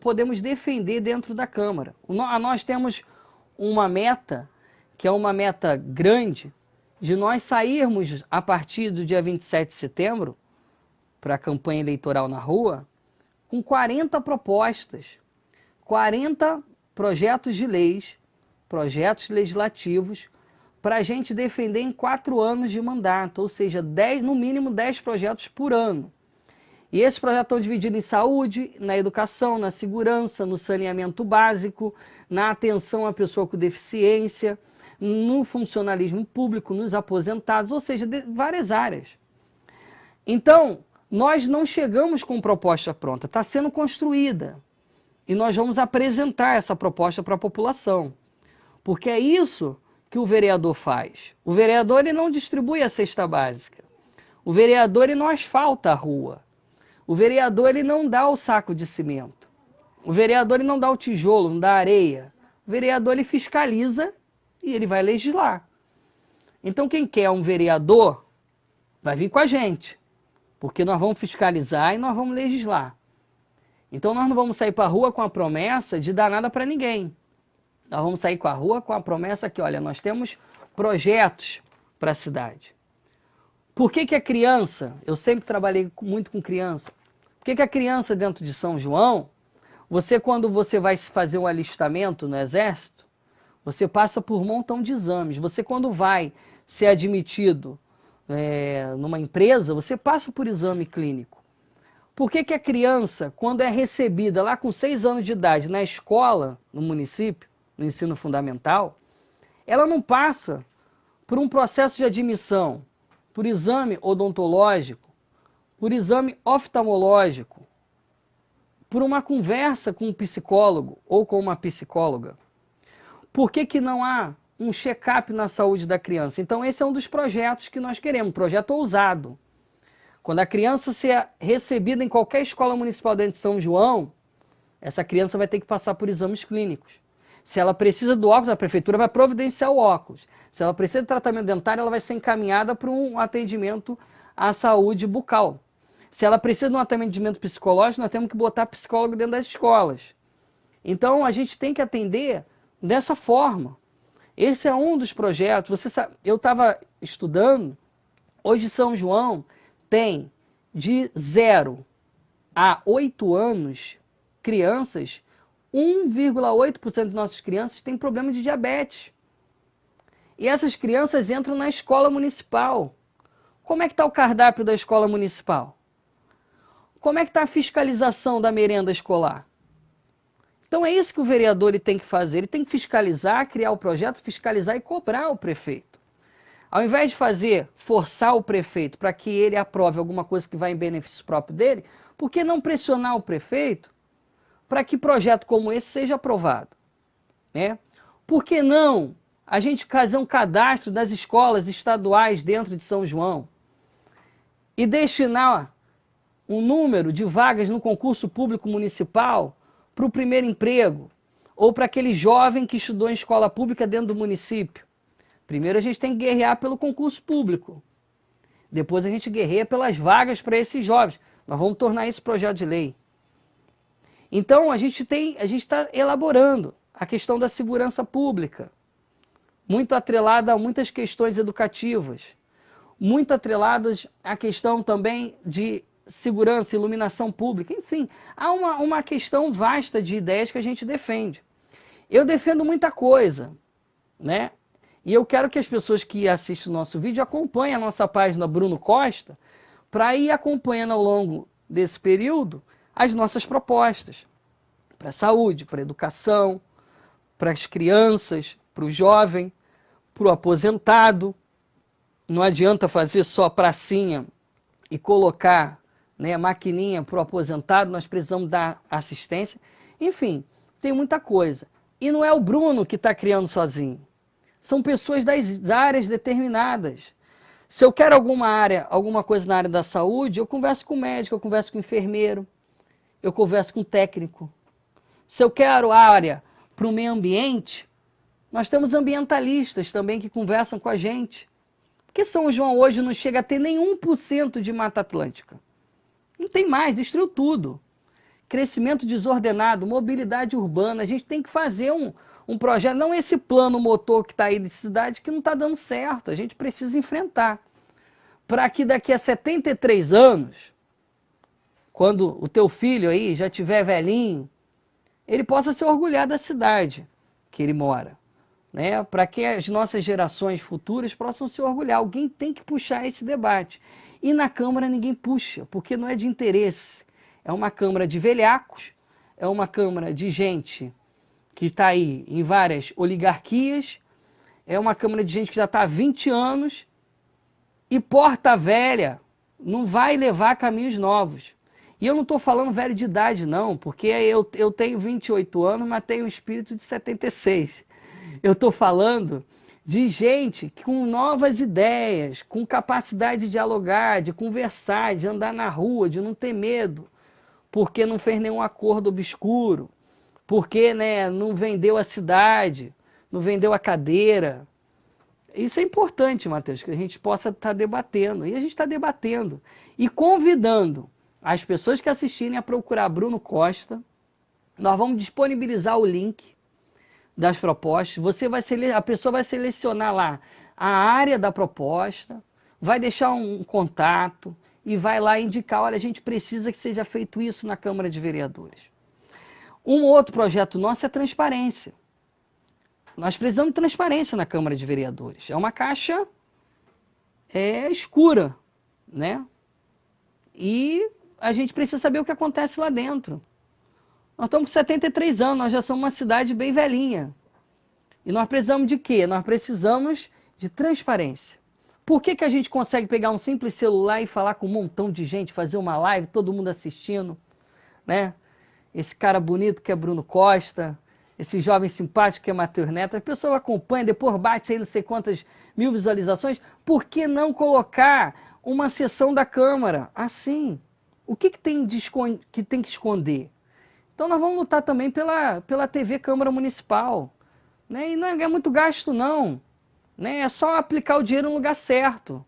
podemos defender dentro da Câmara. Nós temos uma meta, que é uma meta grande, de nós sairmos, a partir do dia 27 de setembro, para a campanha eleitoral na rua com 40 propostas, 40 projetos de leis, projetos legislativos, para a gente defender em 4 anos de mandato, ou seja, no mínimo 10 projetos por ano. E esses projetos estão divididos em saúde, na educação, na segurança, no saneamento básico, na atenção à pessoa com deficiência, no funcionalismo público, nos aposentados, ou seja, várias áreas. Então, nós não chegamos com proposta pronta, está sendo construída. E nós vamos apresentar essa proposta para a população. Porque é isso que o vereador faz. O vereador ele não distribui a cesta básica. O vereador ele não asfalta a rua. O vereador ele não dá o saco de cimento. O vereador ele não dá o tijolo, não dá a areia. O vereador ele fiscaliza e ele vai legislar. Então quem quer um vereador vai vir com a gente. Porque nós vamos fiscalizar e nós vamos legislar. Então nós não vamos sair para a rua com a promessa de dar nada para ninguém. Nós vamos sair com a rua com a promessa que, olha, nós temos projetos para a cidade. Por que a criança, eu sempre trabalhei muito com criança, por que a criança dentro de São João, quando você vai fazer um alistamento no Exército, você passa por um montão de exames. Você quando vai ser admitido numa empresa, você passa por exame clínico. Por que a criança, quando é recebida lá com 6 anos de idade na escola, no município, no ensino fundamental, ela não passa por um processo de admissão, por exame odontológico, por exame oftalmológico, por uma conversa com um psicólogo ou com uma psicóloga? Por que não há um check-up na saúde da criança? Então esse é um dos projetos que nós queremos, um projeto ousado. Quando a criança ser recebida em qualquer escola municipal dentro de São João, essa criança vai ter que passar por exames clínicos. Se ela precisa do óculos, a prefeitura vai providenciar o óculos. Se ela precisa de tratamento dentário, ela vai ser encaminhada para um atendimento à saúde bucal. Se ela precisa de um atendimento psicológico, nós temos que botar psicólogo dentro das escolas. Então, a gente tem que atender dessa forma. Esse é um dos projetos. Você sabe, eu estava estudando, hoje São João tem de 0 a 8 anos crianças, 1,8% de nossas crianças têm problema de diabetes. E essas crianças entram na escola municipal. Como é que está o cardápio da escola municipal? Como é que está a fiscalização da merenda escolar? Então é isso que o vereador ele tem que fazer. Ele tem que fiscalizar, criar o projeto, fiscalizar e cobrar o prefeito. Ao invés de forçar o prefeito para que ele aprove alguma coisa que vai em benefício próprio dele, por que não pressionar o prefeito para que projeto como esse seja aprovado? Né? Por que não a gente fazer um cadastro das escolas estaduais dentro de São João e destinar um número de vagas no concurso público municipal para o primeiro emprego ou para aquele jovem que estudou em escola pública dentro do município? Primeiro a gente tem que guerrear pelo concurso público. Depois a gente guerreia pelas vagas para esses jovens. Nós vamos tornar isso projeto de lei. Então a gente está elaborando a questão da segurança pública, muito atrelada a muitas questões educativas, muito atreladas à questão também de segurança, iluminação pública, enfim, há uma questão vasta de ideias que a gente defende. Eu defendo muita coisa, né? E eu quero que as pessoas que assistem o nosso vídeo acompanhem a nossa página Bruno Costa para ir acompanhando ao longo desse período as nossas propostas para a saúde, para a educação, para as crianças, para o jovem, para o aposentado. Não adianta fazer só pracinha e colocar, né, maquininha para o aposentado, nós precisamos dar assistência. Enfim, tem muita coisa. E não é o Bruno que está criando sozinho. São pessoas das áreas determinadas. Se eu quero alguma coisa na área da saúde, eu converso com o médico, eu converso com o enfermeiro, eu converso com o técnico. Se eu quero área para o meio ambiente, nós temos ambientalistas também que conversam com a gente. Porque São João hoje não chega a ter nem 1% de Mata Atlântica. Não tem mais, destruiu tudo. Crescimento desordenado, mobilidade urbana, a gente tem que fazer um projeto, não esse plano motor que está aí de cidade que não está dando certo, a gente precisa enfrentar. Para que daqui a 73 anos, quando o teu filho aí já tiver velhinho, ele possa se orgulhar da cidade que ele mora, né? Para que as nossas gerações futuras possam se orgulhar. Alguém tem que puxar esse debate. E na Câmara ninguém puxa, porque não é de interesse. É uma Câmara de velhacos, é uma Câmara de gente que está aí em várias oligarquias, é uma Câmara de gente que já está há 20 anos, e porta velha não vai levar caminhos novos. E eu não estou falando velho de idade, não, porque eu tenho 28 anos, mas tenho um espírito de 76. Eu estou falando de gente com novas ideias, com capacidade de dialogar, de conversar, de andar na rua, de não ter medo, porque não fez nenhum acordo obscuro, porque, né, não vendeu a cidade, não vendeu a cadeira. Isso é importante, Matheus, que a gente possa estar debatendo. E a gente está debatendo. E convidando as pessoas que assistirem a procurar Bruno Costa. Nós vamos disponibilizar o link das propostas. A pessoa vai selecionar lá a área da proposta, vai deixar um contato e vai lá indicar, olha, a gente precisa que seja feito isso na Câmara de Vereadores. Um outro projeto nosso é transparência. Nós precisamos de transparência na Câmara de Vereadores. É uma caixa escura, né? E a gente precisa saber o que acontece lá dentro. Nós estamos com 73 anos, nós já somos uma cidade bem velhinha. E nós precisamos de quê? Nós precisamos de transparência. Por que a gente consegue pegar um simples celular e falar com um montão de gente, fazer uma live, todo mundo assistindo, né? Esse cara bonito que é Bruno Costa, esse jovem simpático que é Matheus Neto, a pessoa acompanha, depois bate aí não sei quantas mil visualizações. Por que não colocar uma sessão da Câmara assim? O que tem que esconder? Então nós vamos lutar também pela TV Câmara Municipal. Né? E não é muito gasto, não. Né? É só aplicar o dinheiro no lugar certo.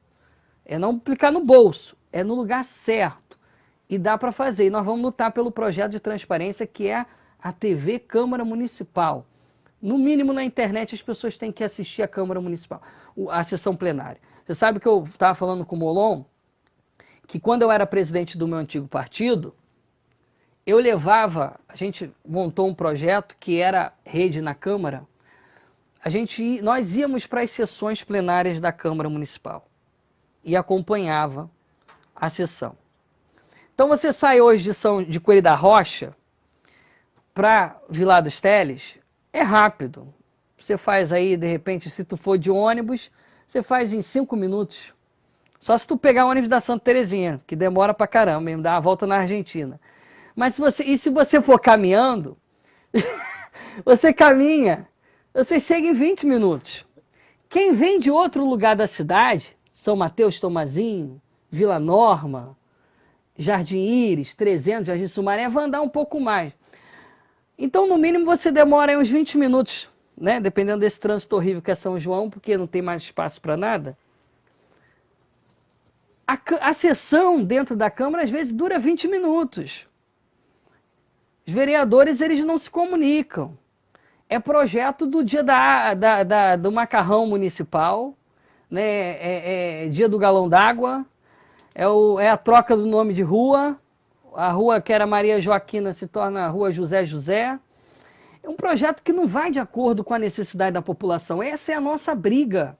É não aplicar no bolso, é no lugar certo. E dá para fazer. E nós vamos lutar pelo projeto de transparência que é a TV Câmara Municipal. No mínimo na internet as pessoas têm que assistir a Câmara Municipal, a sessão plenária. Você sabe que eu estava falando com o Molon, que quando eu era presidente do meu antigo partido, a gente montou um projeto que era rede na Câmara, nós íamos para as sessões plenárias da Câmara Municipal e acompanhava a sessão. Então você sai hoje de Coelho da Rocha para Vilar dos Teles, é rápido. Você faz aí, de repente, se tu for de ônibus, você faz em 5 minutos. Só se tu pegar o ônibus da Santa Terezinha, que demora pra caramba, mesmo, dá uma volta na Argentina. Mas se você for caminhando, você caminha, você chega em 20 minutos. Quem vem de outro lugar da cidade, São Mateus, Tomazinho, Vila Norma, Jardim Íris, 300, Jardim Sumaré, vai andar um pouco mais. Então, no mínimo, você demora aí uns 20 minutos, né? Dependendo desse trânsito horrível que é São João, porque não tem mais espaço para nada. A sessão dentro da Câmara, às vezes, dura 20 minutos. Os vereadores, eles não se comunicam. É projeto do dia do macarrão municipal, né? É dia do galão d'água, é a troca do nome de rua. A rua que era Maria Joaquina se torna a Rua José José. É um projeto que não vai de acordo com a necessidade da população. Essa é a nossa briga.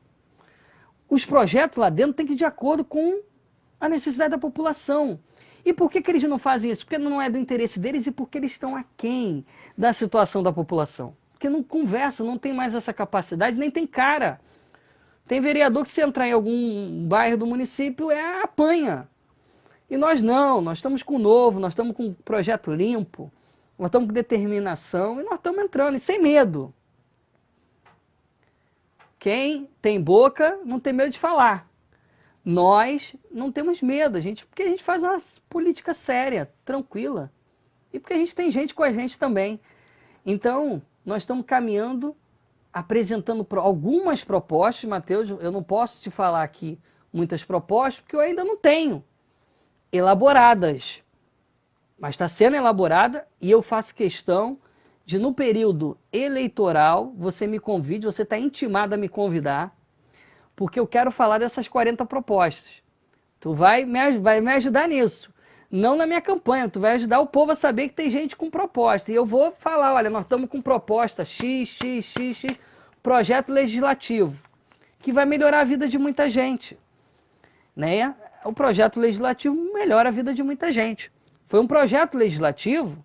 Os projetos lá dentro têm que ir de acordo com a necessidade da população. E por que eles não fazem isso? Porque não é do interesse deles e porque eles estão aquém da situação da população. Porque não conversam, não tem mais essa capacidade, nem tem cara. Tem vereador que se entrar em algum bairro do município, apanha. E nós não, nós estamos com o novo, nós estamos com um projeto limpo, nós estamos com determinação e nós estamos entrando, e sem medo. Quem tem boca não tem medo de falar. Nós não temos medo, porque a gente faz uma política séria, tranquila. E porque a gente tem gente com a gente também. Então, nós estamos caminhando, apresentando algumas propostas, Matheus, eu não posso te falar aqui muitas propostas, porque eu ainda não tenho elaboradas, mas está sendo elaborada e eu faço questão de, no período eleitoral, você me convide, você está intimado a me convidar, porque eu quero falar dessas 40 propostas. Tu vai me ajudar nisso. Não na minha campanha, tu vai ajudar o povo a saber que tem gente com proposta. E eu vou falar, olha, nós estamos com proposta X, projeto legislativo, que vai melhorar a vida de muita gente. Né? O projeto legislativo melhora a vida de muita gente. Foi um projeto legislativo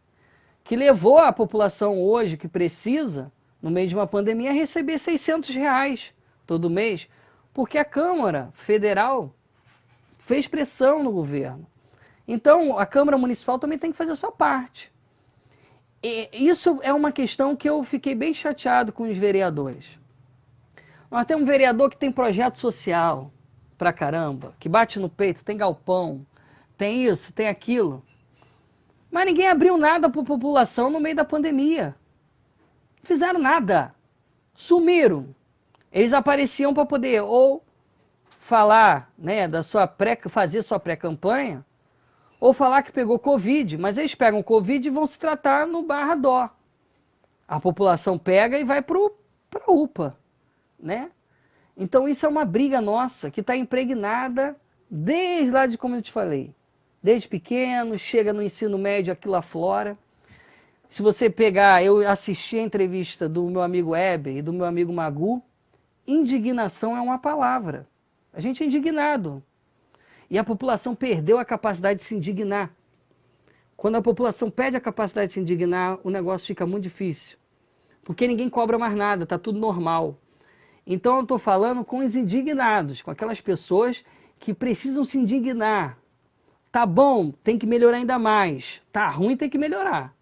que levou a população hoje, que precisa, no meio de uma pandemia, a receber R$ 600 todo mês, porque a Câmara Federal fez pressão no governo. Então, a Câmara Municipal também tem que fazer a sua parte. E isso é uma questão que eu fiquei bem chateado com os vereadores. Nós temos um vereador que tem projeto social pra caramba, que bate no peito, tem galpão, tem isso, tem aquilo. Mas ninguém abriu nada para a população no meio da pandemia. Não fizeram nada. Sumiram. Eles apareciam para poder ou falar, né, fazer sua pré-campanha, ou falar que pegou Covid, mas eles pegam Covid e vão se tratar no Barra Dó. A população pega e vai para a UPA, né? Então isso é uma briga nossa, que está impregnada desde lá de como eu te falei. Desde pequeno, chega no ensino médio, aquilo aflora. Se você pegar, eu assisti a entrevista do meu amigo Heber e do meu amigo Magu, indignação é uma palavra. A gente é indignado. E a população perdeu a capacidade de se indignar. Quando a população perde a capacidade de se indignar, o negócio fica muito difícil. Porque ninguém cobra mais nada, está tudo normal. Então eu estou falando com os indignados, com aquelas pessoas que precisam se indignar. Tá bom, tem que melhorar ainda mais. Tá ruim, tem que melhorar.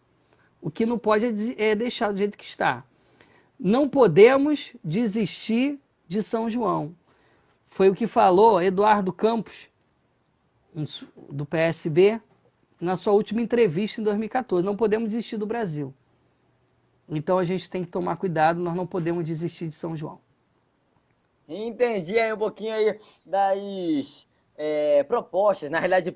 O que não pode é deixar do jeito que está. Não podemos desistir de São João. Foi o que falou Eduardo Campos, do PSB, na sua última entrevista em 2014. Não podemos desistir do Brasil. Então a gente tem que tomar cuidado, nós não podemos desistir de São João. Entendi aí um pouquinho aí das propostas, na realidade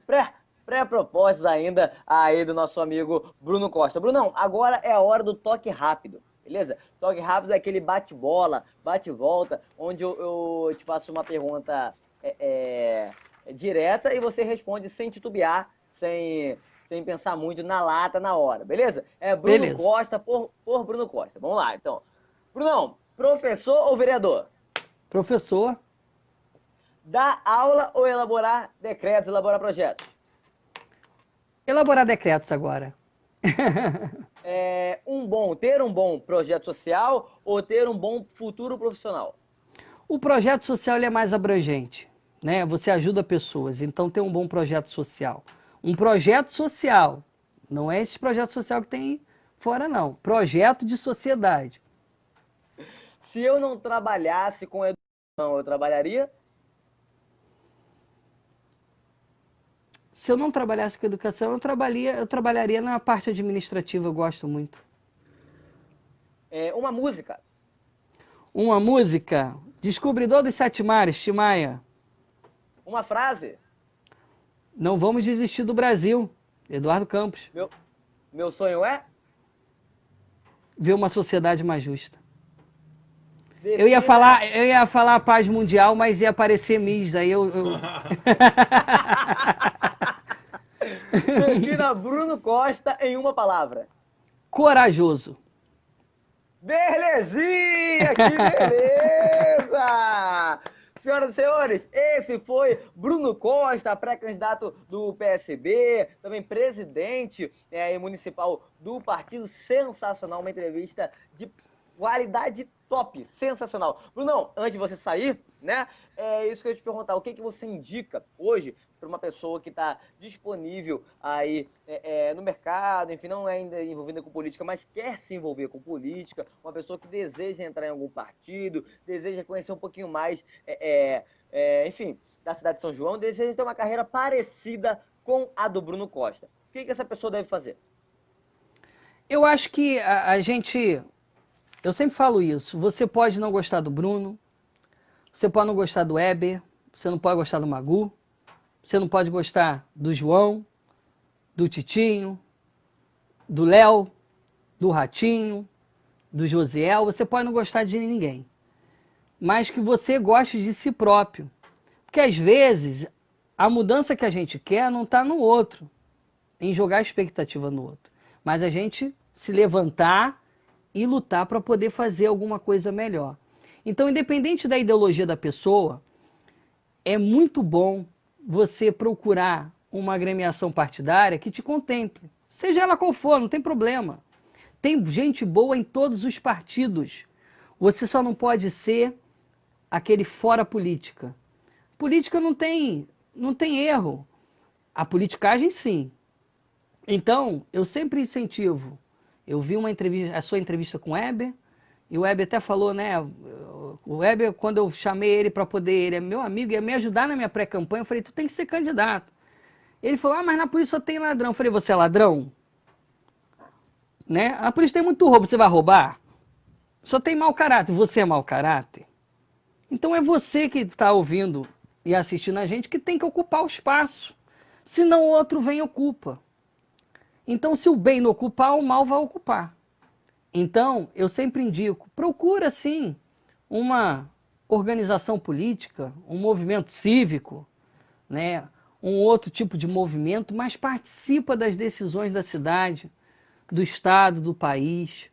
pré-propostas ainda aí do nosso amigo Bruno Costa. Brunão, agora é a hora do toque rápido, beleza? Toque rápido é aquele bate-bola, bate-volta, onde eu te faço uma pergunta direta e você responde sem titubear, sem pensar muito, na lata, na hora, beleza? É Bruno Beleza. Costa por Bruno Costa. Vamos lá, então. Brunão, professor ou vereador? Professor, Dar aula ou elaborar decretos, elaborar projetos? elaborar decretos agora. Ter um bom projeto social ou ter um bom futuro profissional? O projeto social ele é mais abrangente, né? Você ajuda pessoas, então tem um bom projeto social. Um projeto social, não é esse projeto social que tem fora não, projeto de sociedade. Se eu não trabalhasse com educação, eu trabalharia? Se eu não trabalhasse com educação, eu trabalharia na parte administrativa, eu gosto muito. Uma música? Uma música, Descobridor dos Sete Mares, Tim Maia. Uma frase? Não vamos desistir do Brasil, Eduardo Campos. Meu sonho é? Ver uma sociedade mais justa. Eu ia falar paz mundial, mas ia aparecer Miss, aí eu... Defina Bruno Costa em uma palavra. Corajoso. Belezinha, que beleza! Senhoras e senhores, esse foi Bruno Costa, pré-candidato do PSB, também presidente municipal do partido. Sensacional, uma entrevista de qualidade top, sensacional. Brunão, antes de você sair, né, é isso que eu ia te perguntar, o que você indica hoje para uma pessoa que está disponível aí no mercado, enfim, não é ainda envolvida com política, mas quer se envolver com política, uma pessoa que deseja entrar em algum partido, deseja conhecer um pouquinho mais, enfim, da cidade de São João, deseja ter uma carreira parecida com a do Bruno Costa. O que essa pessoa deve fazer? Eu acho que a gente... Eu sempre falo isso, você pode não gostar do Bruno, você pode não gostar do Heber, você não pode gostar do Magu, você não pode gostar do João, do Titinho, do Léo, do Ratinho, do Josiel, você pode não gostar de ninguém, mas que você goste de si próprio, porque às vezes a mudança que a gente quer não está no outro, em jogar expectativa no outro, mas a gente se levantar e lutar para poder fazer alguma coisa melhor. Então, independente da ideologia da pessoa, é muito bom você procurar uma agremiação partidária que te contemple, seja ela qual for, não tem problema. Tem gente boa em todos os partidos. Você só não pode ser aquele fora política. Política não tem erro. A politicagem, sim. Então, eu sempre incentivo. Eu vi a sua entrevista com o Weber, e o Weber até falou, né? O Weber, quando eu chamei ele para poder, ele é meu amigo, ia me ajudar na minha pré-campanha, eu falei, tu tem que ser candidato. Ele falou, mas na polícia só tem ladrão. Eu falei, você é ladrão? Né? A polícia tem muito roubo, você vai roubar? Só tem mau caráter, você é mau caráter? Então é você que está ouvindo e assistindo a gente que tem que ocupar o espaço. Senão o outro vem e ocupa. Então, se o bem não ocupar, o mal vai ocupar. Então, eu sempre indico, procura sim uma organização política, um movimento cívico, né? Um outro tipo de movimento, mas participa das decisões da cidade, do estado, do país,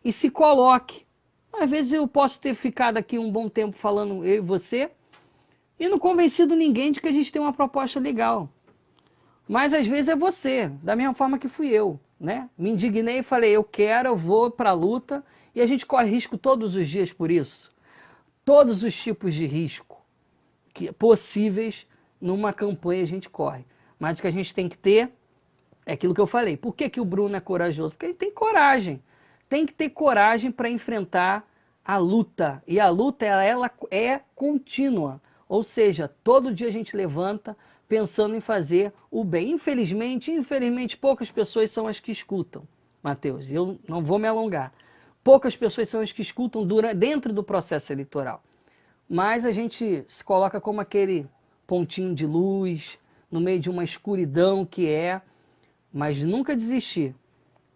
e se coloque. Às vezes eu posso ter ficado aqui um bom tempo falando eu e você, e não convencido ninguém de que a gente tem uma proposta legal. Mas às vezes é você, da mesma forma que fui eu, né? Me indignei e falei, eu quero, eu vou para a luta, e a gente corre risco todos os dias por isso. Todos os tipos de risco possíveis numa campanha a gente corre. Mas o que a gente tem que ter é aquilo que eu falei. Por que o Bruno é corajoso? Porque ele tem coragem. Tem que ter coragem para enfrentar a luta. E a luta, ela é contínua. Ou seja, todo dia a gente levanta pensando em fazer o bem. Infelizmente, poucas pessoas são as que escutam, Matheus. Eu não vou me alongar. Poucas pessoas são as que escutam dentro do processo eleitoral. Mas a gente se coloca como aquele pontinho de luz, no meio de uma escuridão que é, mas nunca desistir.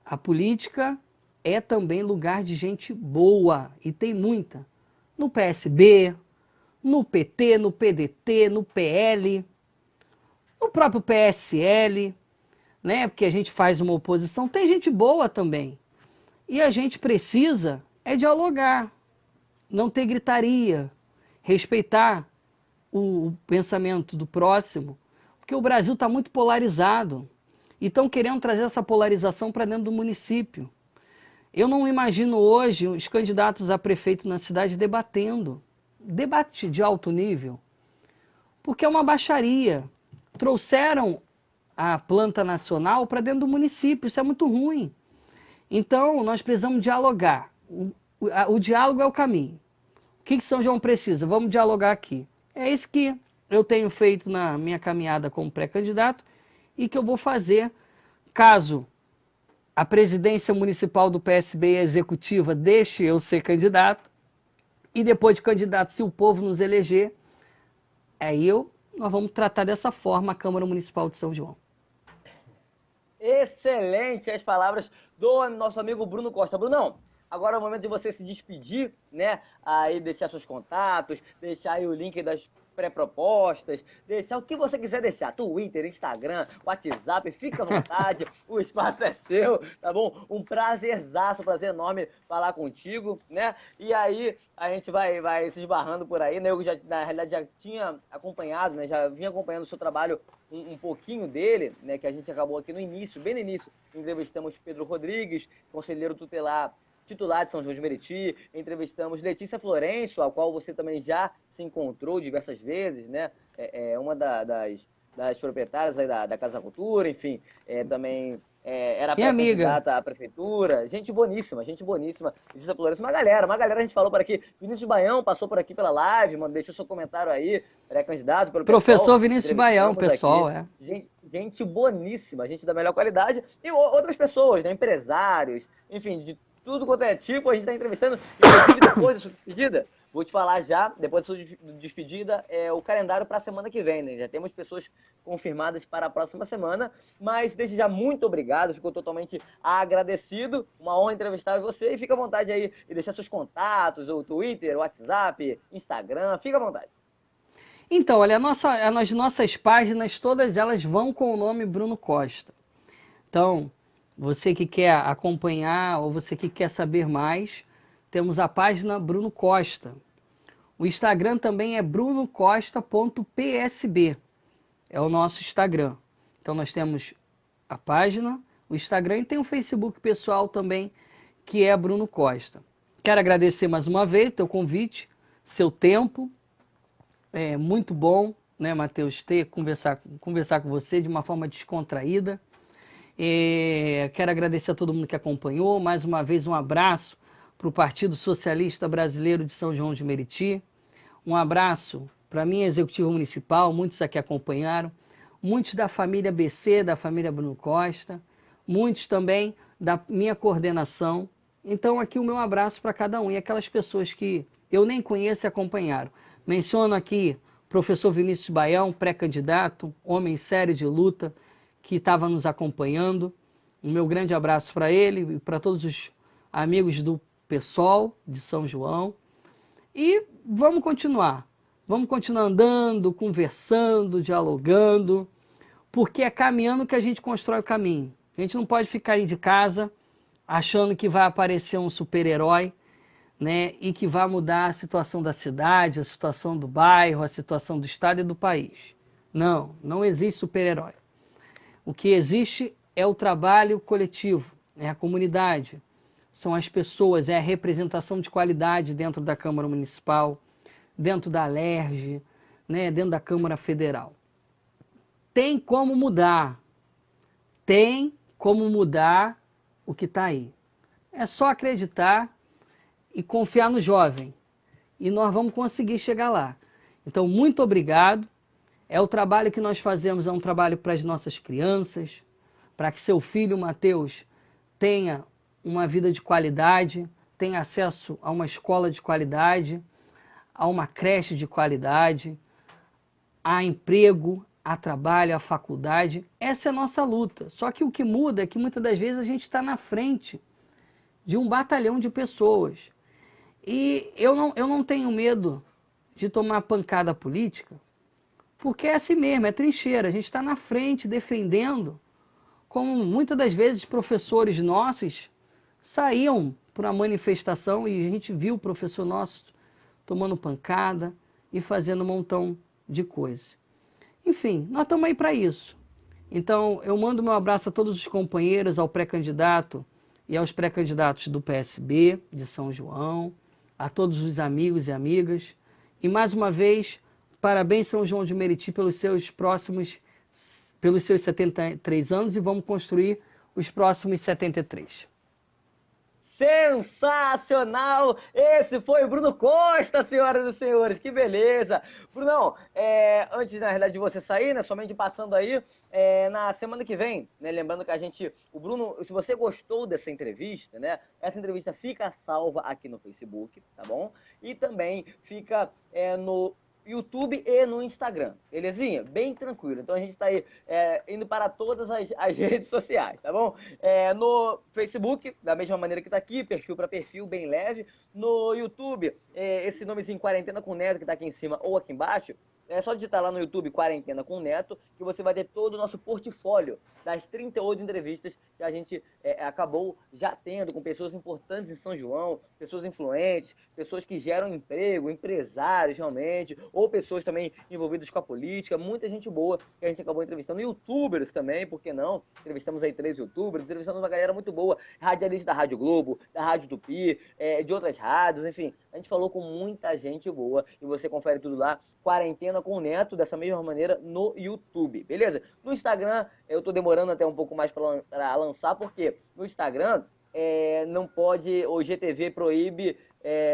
A política é também lugar de gente boa, e tem muita. No PSB, no PT, no PDT, no PL, no próprio PSL, né? Porque a gente faz uma oposição, tem gente boa também. E a gente precisa é dialogar, não ter gritaria, respeitar o pensamento do próximo, porque o Brasil está muito polarizado e estão querendo trazer essa polarização para dentro do município. Eu não imagino hoje os candidatos a prefeito na cidade debatendo, debate de alto nível, porque é uma baixaria. Trouxeram a planta nacional para dentro do município, isso é muito ruim. Então, nós precisamos dialogar. O diálogo é o caminho. O que São João precisa? Vamos dialogar aqui. É isso que eu tenho feito na minha caminhada como pré-candidato e que eu vou fazer caso a presidência municipal do PSB e a executiva deixe eu ser candidato e depois de candidato, se o povo nos eleger, nós vamos tratar dessa forma a Câmara Municipal de São João. Excelente as palavras do nosso amigo Bruno Costa. Brunão, agora é o momento de você se despedir, né? Aí deixar seus contatos, deixar aí o link das pré-propostas, deixar o que você quiser deixar, Twitter, Instagram, WhatsApp, fica à vontade, o espaço é seu, tá bom? Um prazerzaço, prazer enorme falar contigo, né? E aí a gente vai se esbarrando por aí, né? Eu já, na realidade, já tinha acompanhado, né? Já vinha acompanhando o seu trabalho um pouquinho dele, né? Que a gente acabou aqui no início, bem no início, entrevistamos Pedro Rodrigues, conselheiro titular de São João de Meriti, entrevistamos Letícia Florencio, a qual você também já se encontrou diversas vezes, né? Uma das proprietárias aí da Casa da Cultura, enfim, também era pré-candidata à prefeitura. Gente boníssima. Letícia Florencio, uma galera a gente falou por aqui. Vinícius Baião passou por aqui pela live, mano, deixou seu comentário aí, pré-candidato pelo Professor pessoal, Vinícius Baião, pessoal, Gente boníssima, gente da melhor qualidade. E outras pessoas, né? Empresários, enfim, de tudo quanto é tipo, a gente está entrevistando. Inclusive, depois da sua despedida, vou te falar já, depois da sua despedida, o calendário para a semana que vem, né? Já temos pessoas confirmadas para a próxima semana, mas desde já, muito obrigado, fico totalmente agradecido, uma honra entrevistar você, e fica à vontade aí e deixar seus contatos, o Twitter, o WhatsApp, Instagram, fica à vontade. Então, olha, as nossas páginas, todas elas vão com o nome Bruno Costa. Então, você que quer acompanhar ou você que quer saber mais, temos a página Bruno Costa. O Instagram também é brunocosta.psb. É o nosso Instagram. Então nós temos a página, o Instagram e tem o Facebook pessoal também, que é Bruno Costa. Quero agradecer mais uma vez o teu convite, seu tempo. É muito bom, né, Matheus, conversar com você de uma forma descontraída. Quero agradecer a todo mundo que acompanhou. Mais uma vez, um abraço para o Partido Socialista Brasileiro de São João de Meriti. Um abraço para a minha executiva municipal, muitos aqui acompanharam. Muitos da família BC, da família Bruno Costa. Muitos também da minha coordenação. Então, aqui o meu abraço para cada um. E aquelas pessoas que eu nem conheço e acompanharam. Menciono aqui o professor Vinícius Baião, pré-candidato, homem sério de luta, que estava nos acompanhando. Um meu grande abraço para ele e para todos os amigos do PSOL de São João. E vamos continuar. Vamos continuar andando, conversando, dialogando, porque é caminhando que a gente constrói o caminho. A gente não pode ficar aí de casa achando que vai aparecer um super-herói, né, e que vai mudar a situação da cidade, a situação do bairro, a situação do estado e do país. Não, não existe super-herói. O que existe é o trabalho coletivo, é a comunidade, são as pessoas, é a representação de qualidade dentro da Câmara Municipal, dentro da Alerj, né, dentro da Câmara Federal. Tem como mudar o que está aí. É só acreditar e confiar no jovem. E nós vamos conseguir chegar lá. Então, muito obrigado. É o trabalho que nós fazemos, é um trabalho para as nossas crianças, para que seu filho, Matheus, tenha uma vida de qualidade, tenha acesso a uma escola de qualidade, a uma creche de qualidade, a emprego, a trabalho, a faculdade. Essa é a nossa luta. Só que o que muda é que muitas das vezes a gente está na frente de um batalhão de pessoas. E eu não tenho medo de tomar pancada política, porque é assim mesmo, é trincheira. A gente está na frente defendendo, como muitas das vezes professores nossos saíam para uma manifestação e a gente viu o professor nosso tomando pancada e fazendo um montão de coisas. Enfim, nós estamos aí para isso. Então, eu mando meu abraço a todos os companheiros, ao pré-candidato e aos pré-candidatos do PSB de São João, a todos os amigos e amigas. E mais uma vez, parabéns São João de Meriti pelos seus 73 anos e vamos construir os próximos 73. Sensacional! Esse foi o Bruno Costa, senhoras e senhores, que beleza! Brunão, antes, na realidade, de você sair, né, somente passando aí, na semana que vem, né, lembrando que o Bruno, se você gostou dessa entrevista, né, essa entrevista fica salva aqui no Facebook, tá bom? E também fica no YouTube e no Instagram, belezinha? Bem tranquilo. Então a gente tá aí indo para todas as redes sociais, tá bom? No Facebook, da mesma maneira que tá aqui, perfil para perfil, bem leve. No YouTube, esse nomezinho Quarentena com Neto, que tá aqui em cima ou aqui embaixo, é só digitar lá no YouTube Quarentena com Neto, que você vai ter todo o nosso portfólio das 38 entrevistas que a gente acabou já tendo com pessoas importantes em São João, pessoas influentes, pessoas que geram emprego, empresários realmente, ou pessoas também envolvidas com a política, muita gente boa que a gente acabou entrevistando, youtubers também, por que não? Entrevistamos aí 3 youtubers, entrevistamos uma galera muito boa, radialista da Rádio Globo, da Rádio Tupi, de outras rádios, enfim, a gente falou com muita gente boa e você confere tudo lá, Quarentena com o Neto, dessa mesma maneira no YouTube, beleza? No Instagram, eu tô demorando até um pouco mais para lançar, porque no Instagram não pode, o GTV proíbe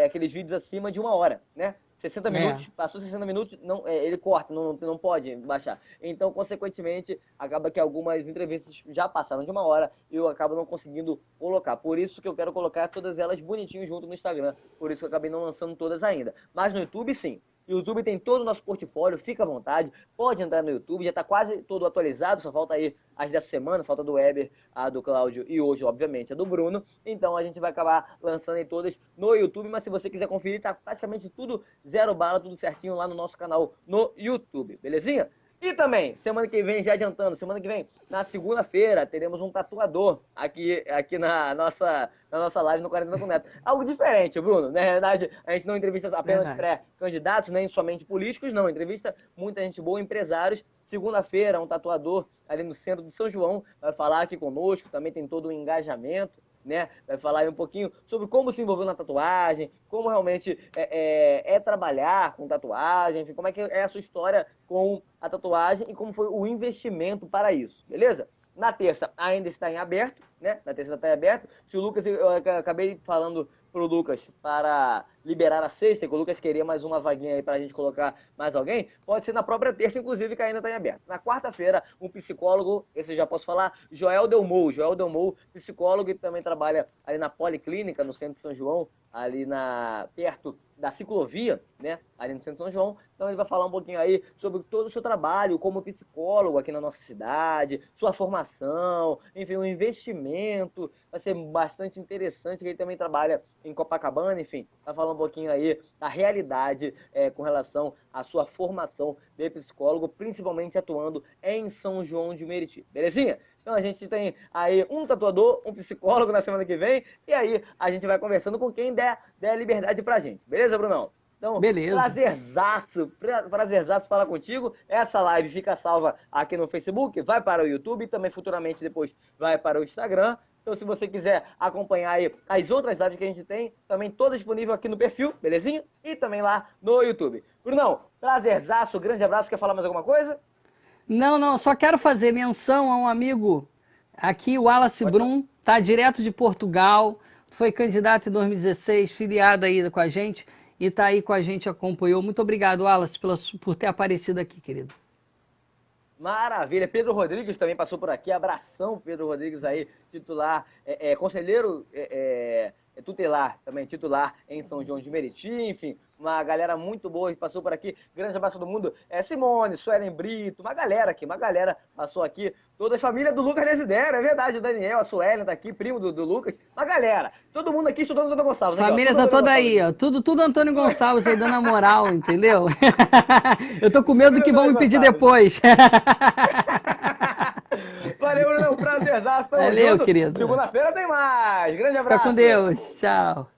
aqueles vídeos acima de 1 hora, né? 60 minutos, passou 60 minutos, não, ele corta, não pode baixar. Então, consequentemente, acaba que algumas entrevistas já passaram de 1 hora e eu acabo não conseguindo colocar. Por isso que eu quero colocar todas elas bonitinho junto no Instagram. Por isso que eu acabei não lançando todas ainda. Mas no YouTube, sim. O YouTube tem todo o nosso portfólio, fica à vontade, pode entrar no YouTube, já está quase todo atualizado, só falta aí as dessa semana, falta do Weber, a do Cláudio e hoje, obviamente, a do Bruno. Então a gente vai acabar lançando aí todas no YouTube, mas se você quiser conferir, tá praticamente tudo zero bala, tudo certinho lá no nosso canal no YouTube, belezinha? E também, semana que vem, já adiantando, semana que vem, na segunda-feira, teremos um tatuador aqui na nossa live no 40 com Neto. Algo diferente, Bruno. Na realidade, a gente não entrevista apenas pré-candidatos, nem somente políticos, não. Entrevista muita gente boa, empresários. Segunda-feira, um tatuador ali no centro de São João vai falar aqui conosco. Também tem todo um engajamento, né? Vai falar aí um pouquinho sobre como se envolveu na tatuagem, como realmente é trabalhar com tatuagem, enfim, como é que é a sua história com a tatuagem e como foi o investimento para isso, beleza? Na terça ainda está em aberto, né? Na terça está em aberto. Se o Lucas, eu acabei falando pro Lucas para liberar a sexta, que o Lucas queria mais uma vaguinha aí pra gente colocar mais alguém, pode ser na própria terça, inclusive, que ainda está em aberto. Na quarta-feira, um psicólogo, esse eu já posso falar, Joel Delmou, psicólogo, que também trabalha ali na Policlínica, no centro de São João, ali perto da ciclovia, né, ali no centro de São João. Então ele vai falar um pouquinho aí sobre todo o seu trabalho como psicólogo aqui na nossa cidade, sua formação, enfim, o investimento. Vai ser bastante interessante, que ele também trabalha em Copacabana, enfim, vai falar um pouquinho aí da realidade com relação à sua formação de psicólogo, principalmente atuando em São João de Meriti. Belezinha? Então a gente tem aí um tatuador, um psicólogo na semana que vem, e aí a gente vai conversando com quem der liberdade pra gente. Beleza, Brunão? Então, Beleza. Prazerzaço falar contigo. Essa live fica salva aqui no Facebook, vai para o YouTube e também futuramente depois vai para o Instagram. Então, se você quiser acompanhar aí as outras lives que a gente tem, também toda disponível aqui no perfil, belezinha? E também lá no YouTube. Brunão, prazerzaço, grande abraço. Quer falar mais alguma coisa? Não, só quero fazer menção a um amigo aqui, o Wallace Brum, tá direto de Portugal, foi candidato em 2016, filiado aí com a gente e tá aí com a gente, acompanhou. Muito obrigado, Wallace, por ter aparecido aqui, querido. Maravilha. Pedro Rodrigues também passou por aqui. Abração, Pedro Rodrigues aí, titular, conselheiro tutelar, também titular em São João de Meriti, enfim, uma galera muito boa que passou por aqui. Grande abraço a todo mundo. Simone, Suelen Brito, uma galera passou aqui. Toda a família do Lucas Desidério, é verdade, o Daniel, a Suelen tá aqui, primo do Lucas, uma galera. Todo mundo aqui estudando Antônio Gonçalves. Família tá toda aí, ó. Tudo Antônio Gonçalves aí dando a moral, entendeu? Eu tô com medo do que vão me pedir depois. Valeu, Bruno. Prazerzaço. Valeu, querido. Segunda-feira tem mais. Grande abraço. Fica com Deus. Tchau.